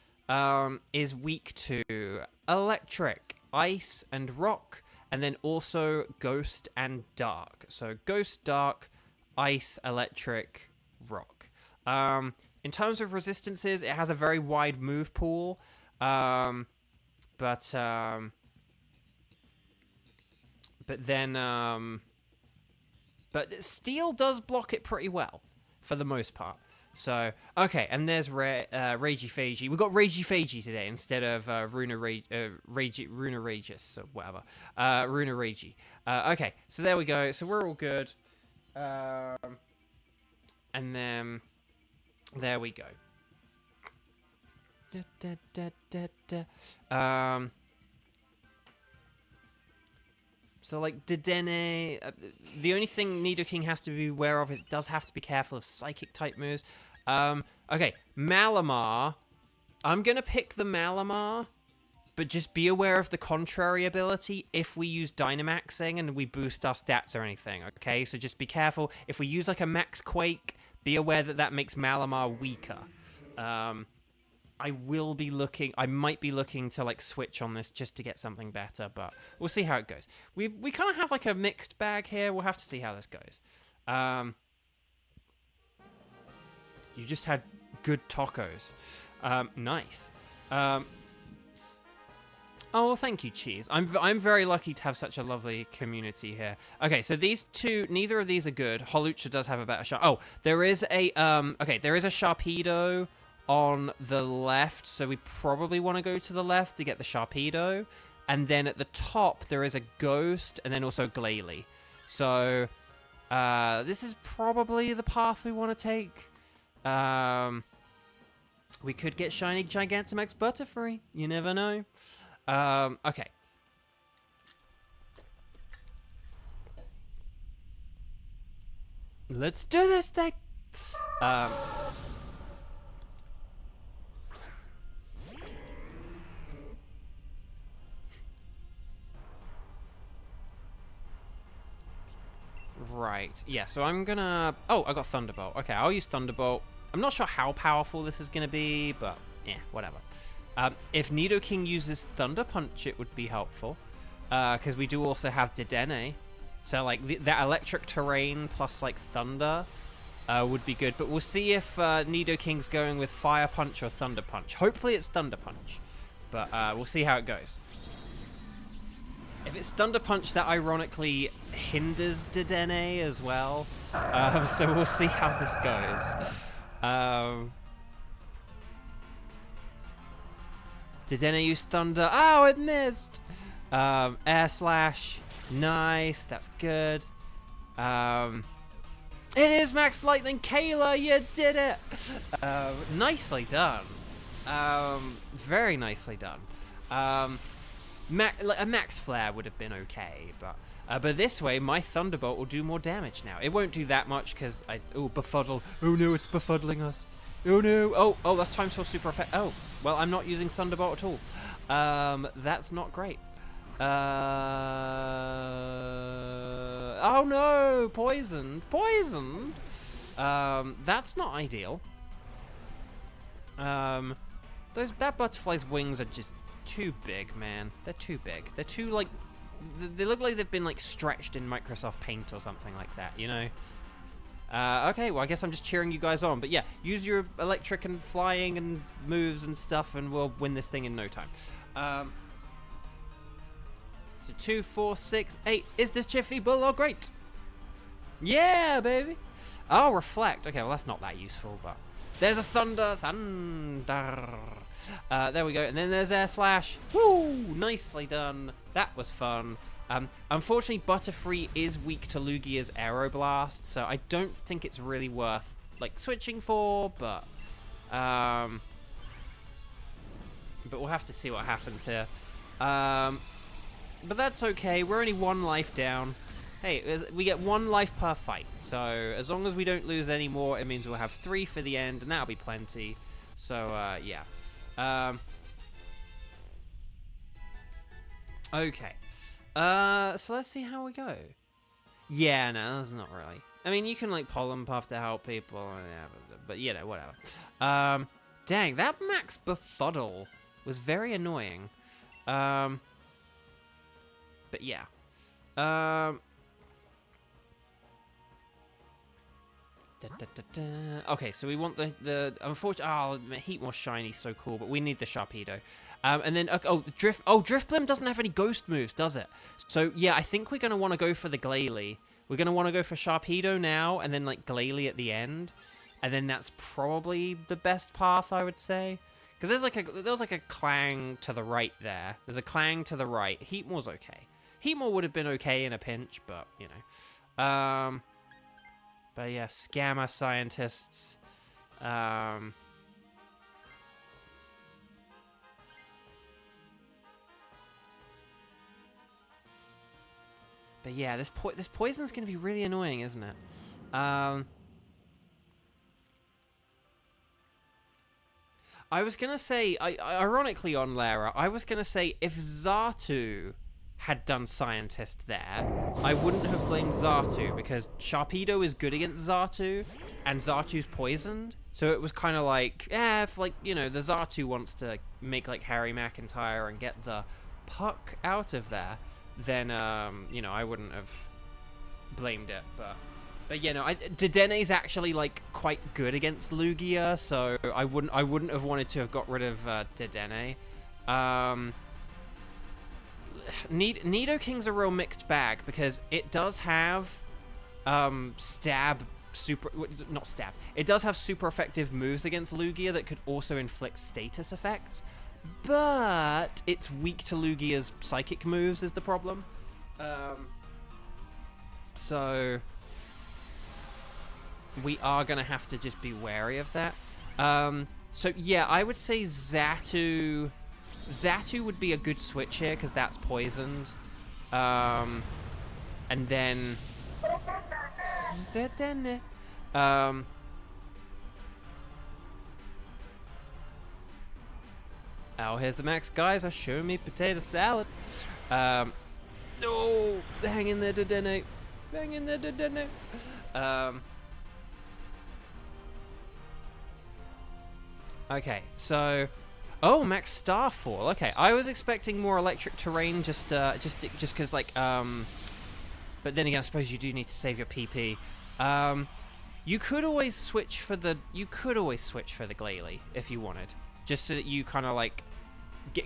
is weak to Electric, Ice, and Rock, and then also Ghost and Dark. So Ghost, Dark, Ice, Electric, Rock. In terms of resistances, it has a very wide move pool, but Steel does block it pretty well for the most part. So, okay, and there's Regifagi. We've got Regifagi today instead of Runa Regis or whatever. Runa Regi. Okay, so there we go. So we're all good. And then, there we go. So, like, Dedenne, the only thing Nidoking has to be aware of is it does have to be careful of Psychic-type moves. Okay, Malamar. I'm going to pick the Malamar, but just be aware of the contrary ability if we use Dynamaxing and we boost our stats or anything, okay? So just be careful. If we use, like, a Max Quake, be aware that that makes Malamar weaker. I might be looking to, like, switch on this just to get something better, but we'll see how it goes. We kind of have, like, a mixed bag here. We'll have to see how this goes. You just had good tacos. Nice. Oh, thank you, Cheese. I'm very lucky to have such a lovely community here. Okay, so these two, neither of these are good. Holucha does have a better shot. Oh, there is a Sharpedo on the left, so we probably want to go to the left to get the Sharpedo. And then at the top, there is a Ghost, and then also Glalie. So, this is probably the path we want to take. We could get Shiny Gigantamax Butterfree. You never know. Okay. Let's do this thing! Right, yeah, so I'm gonna... Oh, I got Thunderbolt. Okay, I'll use Thunderbolt. I'm not sure how powerful this is gonna be, but yeah, whatever. If Nidoking uses Thunder Punch, it would be helpful. Because we do also have Dedenne. So, like, that electric terrain plus, like, Thunder would be good. But we'll see if Nidoking's going with Fire Punch or Thunder Punch. Hopefully it's Thunder Punch. But we'll see how it goes. If it's Thunder Punch, that ironically hinders Dedenne as well. So we'll see how this goes. Dedenne used Thunder. Oh, it missed! Air Slash. Nice. That's good. It is Max Lightning. Kayla, you did it! Nicely done. Very nicely done. A Max Flare would have been okay, but this way, my Thunderbolt will do more damage now. It won't do that much because Befuddle. Oh no, it's befuddling us. Oh no. Oh, that's Time Source Super Effect. Oh, well, I'm not using Thunderbolt at all. That's not great. Oh no, poisoned. That's not ideal. That butterfly's wings are just too big, man. They're too big. They're too, like, they look like they've been, like, stretched in Microsoft Paint or something like that, you know? Okay, well, I guess I'm just cheering you guys on. But yeah, use your electric and flying and moves and stuff, and we'll win this thing in no time. So 2, 4, 6, 8. Is this Jiffy Bull? Oh, great. Yeah, baby. Oh, reflect. Okay, well, that's not that useful, but there's a thunder. There we go. And then there's air slash. Woo! Nicely done. That was fun. Unfortunately, Butterfree is weak to Lugia's Aeroblast, so I don't think it's really worth like switching for, but we'll have to see what happens here. But that's okay. We're only 1 life down. Hey, we get 1 life per fight, so as long as we don't lose any more, it means we'll have 3 for the end, and that'll be plenty. So yeah. Okay. So let's see how we go. Yeah, no, that's not really. I mean, you can like pollen puff to help people, yeah, but you know, whatever. Dang, that max befuddle was very annoying. But yeah. Okay, so we want the unfortunately. Oh, Heatmore shiny, so cool, but we need the Sharpedo. And then the Drift. Oh, Drifblim doesn't have any ghost moves, does it? So yeah, I think we're gonna want to go for the Glalie. We're gonna want to go for Sharpedo now, and then like Glalie at the end, and then that's probably the best path, I would say. Because there was like a Clang to the right there. There's a Clang to the right. Heatmore's okay. Heatmore would have been okay in a pinch, but you know. But yeah, scammer scientists. But yeah, this poison's gonna be really annoying, isn't it? I was gonna say, ironically on Lara, I was gonna say if Xatu had done Scientist there, I wouldn't have blamed Xatu, because Sharpedo is good against Xatu, and Xatu's poisoned, so it was kind of like, if like, you know, the Xatu wants to make like Harry McIntyre and get the puck out of there, then, you know, I wouldn't have blamed it, but you know, Dedene's actually like quite good against Lugia, so I wouldn't have wanted to have got rid of Dedenne. Nidoking's a real mixed bag because it does have it does have super effective moves against Lugia that could also inflict status effects, but it's weak to Lugia's psychic moves is the problem. So we are gonna have to just be wary of that. So yeah, I would say Xatu would be a good switch here because that's poisoned. And then oh, here's the max guys are showing me potato salad. Oh, hang in there, Dedenne. Hang in there, Dedenne. Okay, so oh, max Starfall. Okay, I was expecting more electric terrain just because like but then again, I suppose you do need to save your PP. You could always switch for the Glalie if you wanted, just so that you kind of like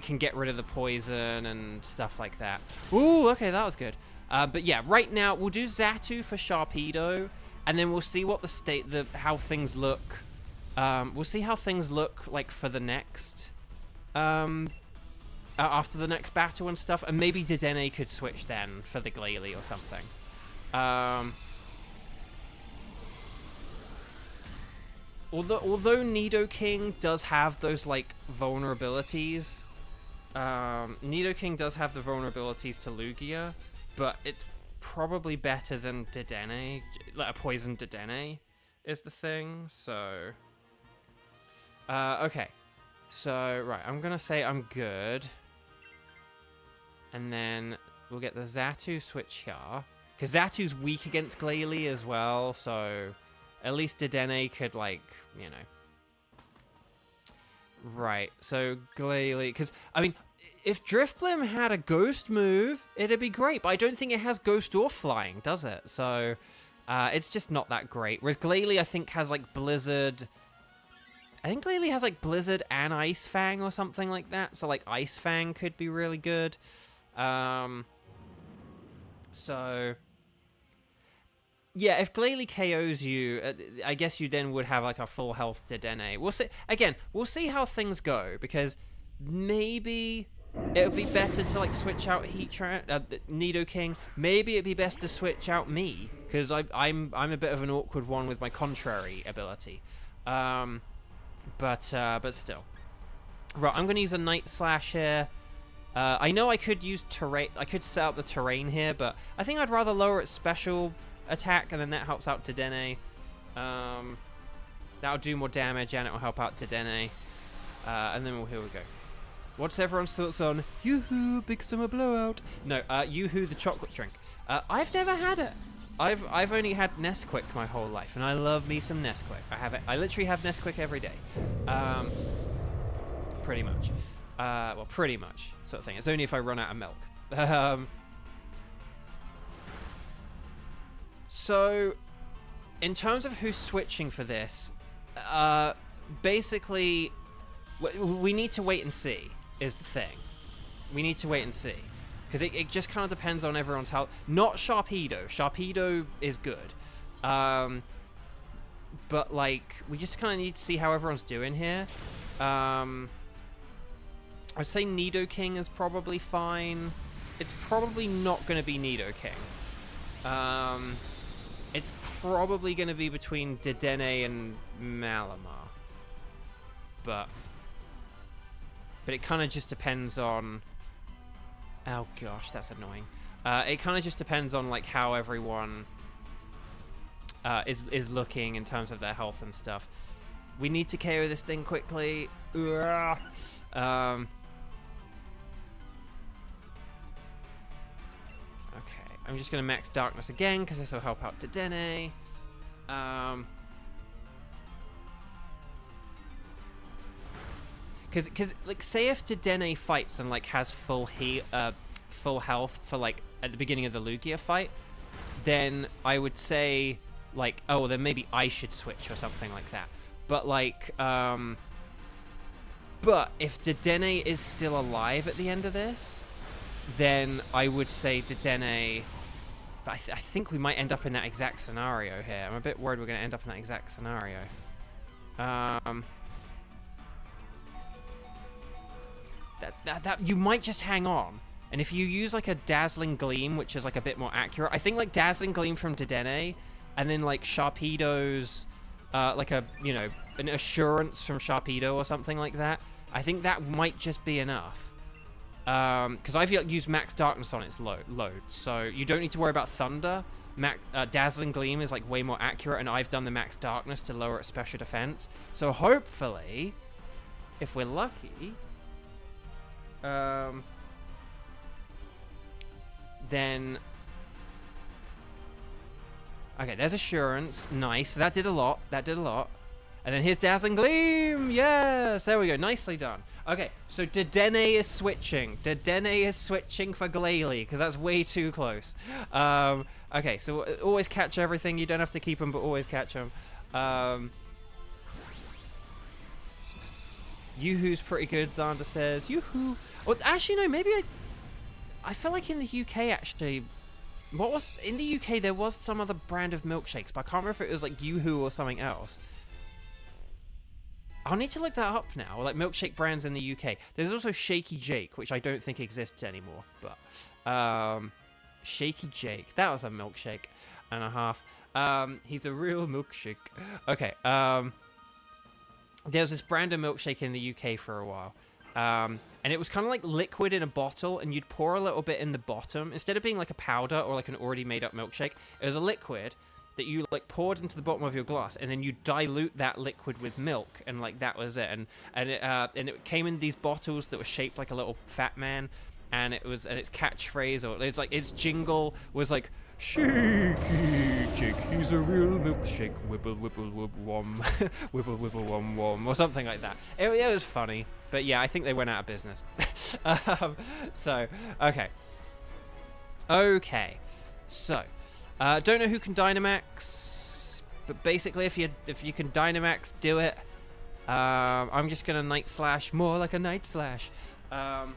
can get rid of the poison and stuff like that. Ooh, okay, that was good. But yeah, right now we'll do Xatu for Sharpedo, and then we'll see what how things look. We'll see how things look like for the next after the next battle and stuff, and maybe Dedenne could switch then for the Glalie or something. Although Nidoking does have those like vulnerabilities, Nidoking does have the vulnerabilities to Lugia, but it's probably better than Dedenne. Like a poisoned Dedenne is the thing. So, okay. So right, I'm gonna say I'm good, and then we'll get the Xatu switch here because Xatu's weak against Glalie as well. So at least Dedenne could, like, you know. Right, so Glalie, because, I mean, if Drifblim had a ghost move, it'd be great, but I don't think it has ghost or flying, does it? So, it's just not that great. Whereas Glalie, I think, has, like, Blizzard I think Glalie has like Blizzard and Ice Fang or something like that. So like Ice Fang could be really good. So yeah, if Glalie KOs you, I guess you then would have like a full health Dedenne. We'll see. Again, we'll see how things go, because maybe it would be better to like switch out Nidoking. Maybe it'd be best to switch out me, because I'm a bit of an awkward one with my contrary ability. But still. Right, I'm going to use a Night Slash here. I know I could use terrain. I could set up the terrain here, but I think I'd rather lower its special attack, and then that helps out Dedenne. That'll do more damage, and it'll help out Dedenne. And then here we go. What's everyone's thoughts on Yoo-hoo, Big Summer Blowout? No, Yoo-hoo, the chocolate drink. I've never had it. I've only had Nesquik my whole life, and I love me some Nesquik. I literally have Nesquik every day. Pretty much. Well, pretty much, sort of thing. It's only if I run out of milk. So, in terms of who's switching for this, basically, we need to wait and see, is the thing. We need to wait and see. Because it just kind of depends on everyone's health. Not Sharpedo. Sharpedo is good. But, like, we just kind of need to see how everyone's doing here. I'd say Nidoking is probably fine. It's probably not going to be Nidoking. It's probably going to be between Dedenne and Malamar. But it kind of just depends on... Oh gosh, that's annoying. It kind of just depends on like how everyone is looking in terms of their health and stuff. We need to KO this thing quickly. Okay, I'm just gonna max darkness again because this will help out Dedenne. Because like, say if Dedenne fights and like has full health for like at the beginning of the Lugia fight, then I would say like, oh, then maybe I should switch or something like that. But like, but if Dedenne is still alive at the end of this, then I would say Dedenne. But I think we might end up in that exact scenario here. I'm a bit worried we're going to end up in that exact scenario. That you might just hang on, and if you use like a Dazzling Gleam, which is like a bit more accurate, I think like Dazzling Gleam from Dedenne, and then like Sharpedo's, like a an Assurance from Sharpedo or something like that. I think that might just be enough, because I've used Max Darkness on its load, so you don't need to worry about Thunder. Dazzling Gleam is like way more accurate, and I've done the Max Darkness to lower its special defense. So hopefully, if we're lucky. Then okay, there's Assurance. Nice. That did a lot. And then here's Dazzling Gleam. Yes, there we go. Nicely done. Okay, so Dedenne is switching. Dedenne is switching for Glalie because that's way too close. Okay, so always catch everything. You don't have to keep them, but always catch them. Yoo-hoo's pretty good, Xander says. Yoo-hoo. Well, actually, no, maybe I feel like in the UK, actually, in the UK, there was some other brand of milkshakes, but I can't remember if it was like Yoo-hoo or something else. I'll need to look that up now, like milkshake brands in the UK. There's also Shaky Jake, which I don't think exists anymore, but Shaky Jake, that was a milkshake and a half. He's a real milkshake. Okay, there was this brand of milkshake in the UK for a while. And it was kind of like liquid in a bottle, and you'd pour a little bit in the bottom. Instead of being like a powder or like an already made up milkshake, it was a liquid that you like poured into the bottom of your glass, and then you dilute that liquid with milk, and like that was it. And it came in these bottles that were shaped like a little fat man, and its catchphrase, or it's like its jingle was like, "Shaky Jake, he's a real milkshake, wibble wibble wib wom, wibble wibble wom wom," or something like that. It was funny, but yeah, I think they went out of business. So okay, so don't know who can Dynamax, but basically if you can Dynamax, do it. I'm just gonna Night Slash more like a Night Slash. I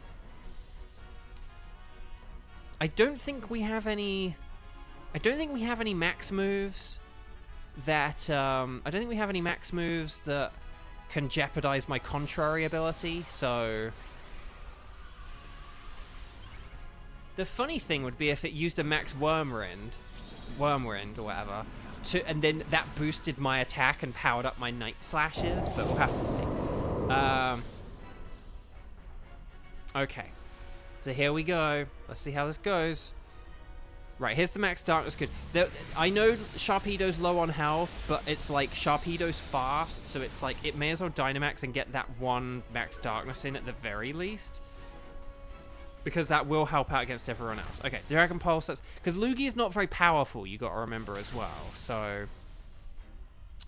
don't think we have any max moves that can jeopardize my contrary ability, so the funny thing would be if it used a max Wormwind or whatever, and then that boosted my attack and powered up my Night Slashes, but we'll have to see. Okay, so here we go. Let's see how this goes. Right, here's the max darkness. Good. I know Sharpedo's low on health, but it's like Sharpedo's fast, so it's like it may as well Dynamax and get that one max darkness in at the very least, because that will help out against everyone else. Okay, Dragon Pulse. That's because Lugia is not very powerful. You got to remember as well. So,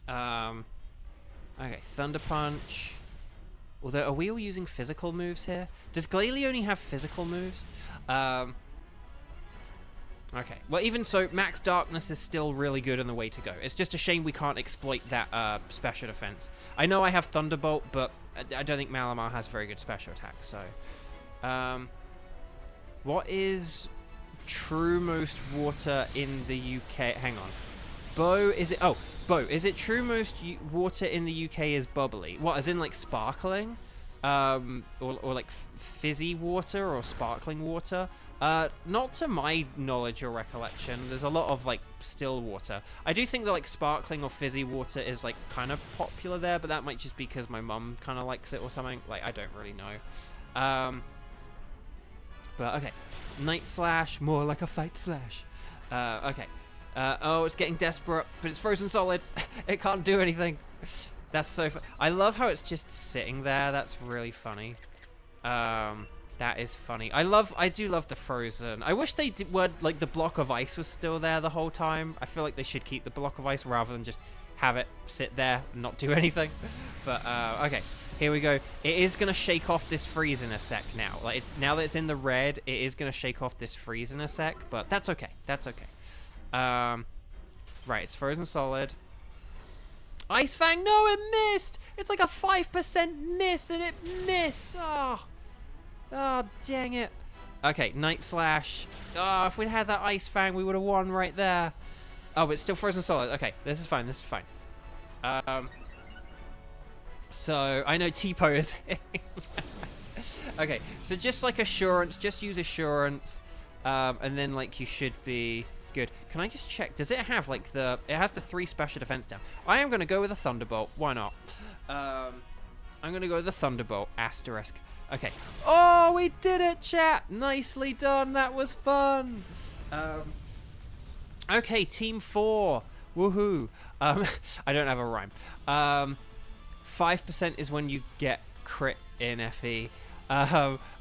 okay, Thunder Punch. Although, are we all using physical moves here? Does Glalie only have physical moves? Okay, well, even so, Max Darkness is still really good and the way to go. It's just a shame we can't exploit that special defense. I know I have Thunderbolt, but I don't think Malamar has very good special attack, so... what is True Most Water in the UK? Hang on. Bo, is it... Oh, Bo, is it True Most Water in the UK is bubbly? What, as in, like, sparkling? Or like, fizzy water or sparkling water? Not to my knowledge or recollection. There's a lot of, like, still water. I do think that, like, sparkling or fizzy water is, like, kind of popular there, but that might just be because my mum kind of likes it or something. Like, I don't really know. But, okay. Night Slash, more like a Fight Slash. Okay. Oh, it's getting desperate, but it's frozen solid. It can't do anything. That's so I love how it's just sitting there. That's really funny. That is funny. I do love the frozen. I wish they were, like, the block of ice was still there the whole time. I feel like they should keep the block of ice rather than just have it sit there and not do anything. But, okay. Here we go. It is going to shake off this freeze in a sec now. Like, now that it's in the red, it is going to shake off this freeze in a sec, but that's okay. That's okay. Right, it's frozen solid. Ice Fang, no, it missed! It's like a 5% miss, and it missed! Oh. Oh, dang it. Okay, Night Slash. Oh, if we'd had that Ice Fang, we would have won right there. Oh, but it's still frozen solid. Okay, this is fine, this is fine. So, I know T-Po is... Okay, so just like Assurance, just use Assurance, and then, like, you should be good. Can I just check? Does it have, like, it has the 3 special defense down. I am going to go with a Thunderbolt. Why not? I'm going to go with the Thunderbolt, asterisk. Okay. Oh, we did it, chat! Nicely done. That was fun. Okay, Team 4. Woohoo. I don't have a rhyme. 5% is when you get crit in FE.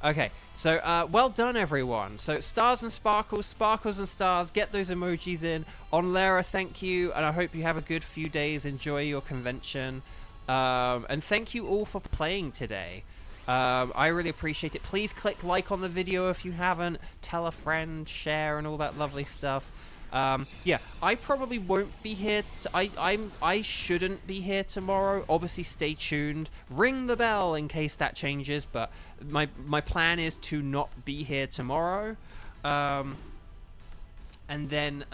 Okay, so well done, everyone. So stars and sparkles, sparkles and stars. Get those emojis in. On Lara, thank you, and I hope you have a good few days. Enjoy your convention. And thank you all for playing today. I really appreciate it. Please click like on the video if you haven't. Tell a friend, share, and all that lovely stuff. Yeah, I probably won't be here. I shouldn't be here tomorrow. Obviously, stay tuned. Ring the bell in case that changes. But my plan is to not be here tomorrow. And then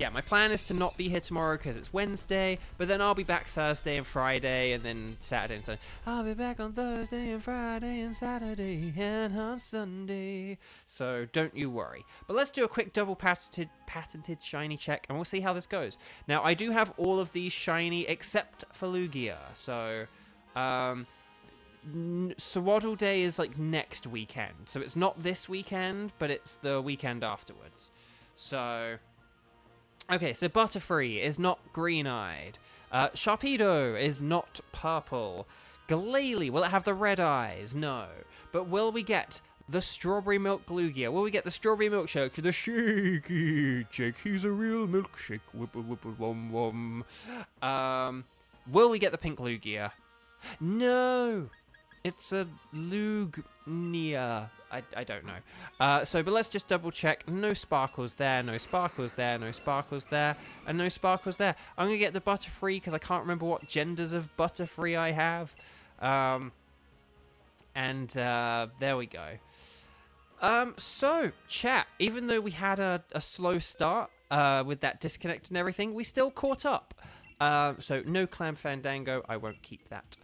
yeah, my plan is to not be here tomorrow because it's Wednesday, but then I'll be back Thursday and Friday, and then Saturday and Sunday. I'll be back on Thursday and Friday and Saturday and on Sunday. So don't you worry. But let's do a quick double patented shiny check, and we'll see how this goes. Now, I do have all of these shiny except for Lugia. So, Swaddle Day is like next weekend. So it's not this weekend, but it's the weekend afterwards. So... Okay, so Butterfree is not green-eyed. Sharpedo is not purple. Glalie, will it have the red eyes? No. But will we get the Strawberry Milk Lugia? Will we get the Strawberry Milkshake? The shaky shake, he's a real milkshake. Whipple, whipple, wom, wom. Will we get the Pink Lugia? No! It's a Lugnia. I don't know. But let's just double check. No sparkles there, no sparkles there, no sparkles there, and no sparkles there. I'm going to get the Butterfree because I can't remember what genders of Butterfree I have. There we go. So, chat, even though we had a slow start with that disconnect and everything, we still caught up. So, no Clam Fandango. I won't keep that.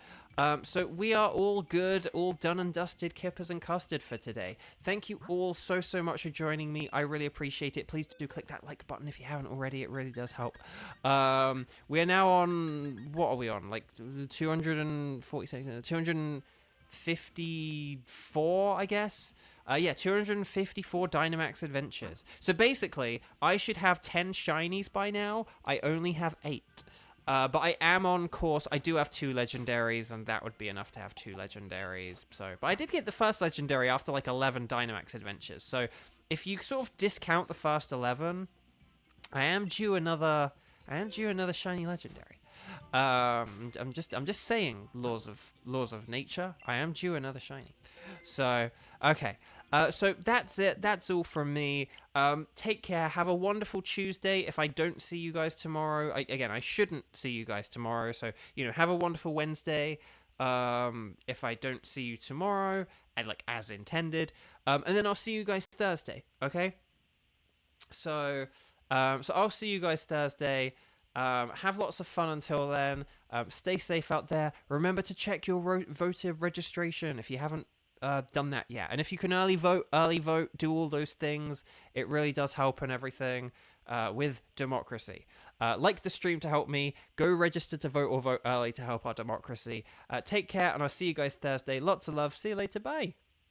So we are all good, all done and dusted, kippers and custard for today. Thank you all so much for joining me. I really appreciate it. Please do click that like button if you haven't already. It really does help. We are now on, what are we on? Like 254, I guess? Yeah, 254 Dynamax Adventures. So basically, I should have 10 shinies by now. I only have 8. But I am on course. I do have 2 legendaries, and that would be enough to have 2 legendaries. So, but I did get the first legendary after like 11 Dynamax Adventures. So, if you sort of discount the first 11, I am due another shiny legendary. I'm just saying, laws of nature. I am due another shiny. So, okay. So that's it. That's all from me. Take care. Have a wonderful Tuesday. If I don't see you guys tomorrow, I shouldn't see you guys tomorrow. So, have a wonderful Wednesday. If I don't see you tomorrow, and like as intended, and then I'll see you guys Thursday. Okay. So I'll see you guys Thursday. Have lots of fun until then. Stay safe out there. Remember to check your voter registration if you haven't done that yet. And if you can early vote, do all those things. It really does help and everything with democracy. Like the stream to help me. Go register to vote or vote early to help our democracy. Take care, and I'll see you guys Thursday. Lots of love. See you later. Bye.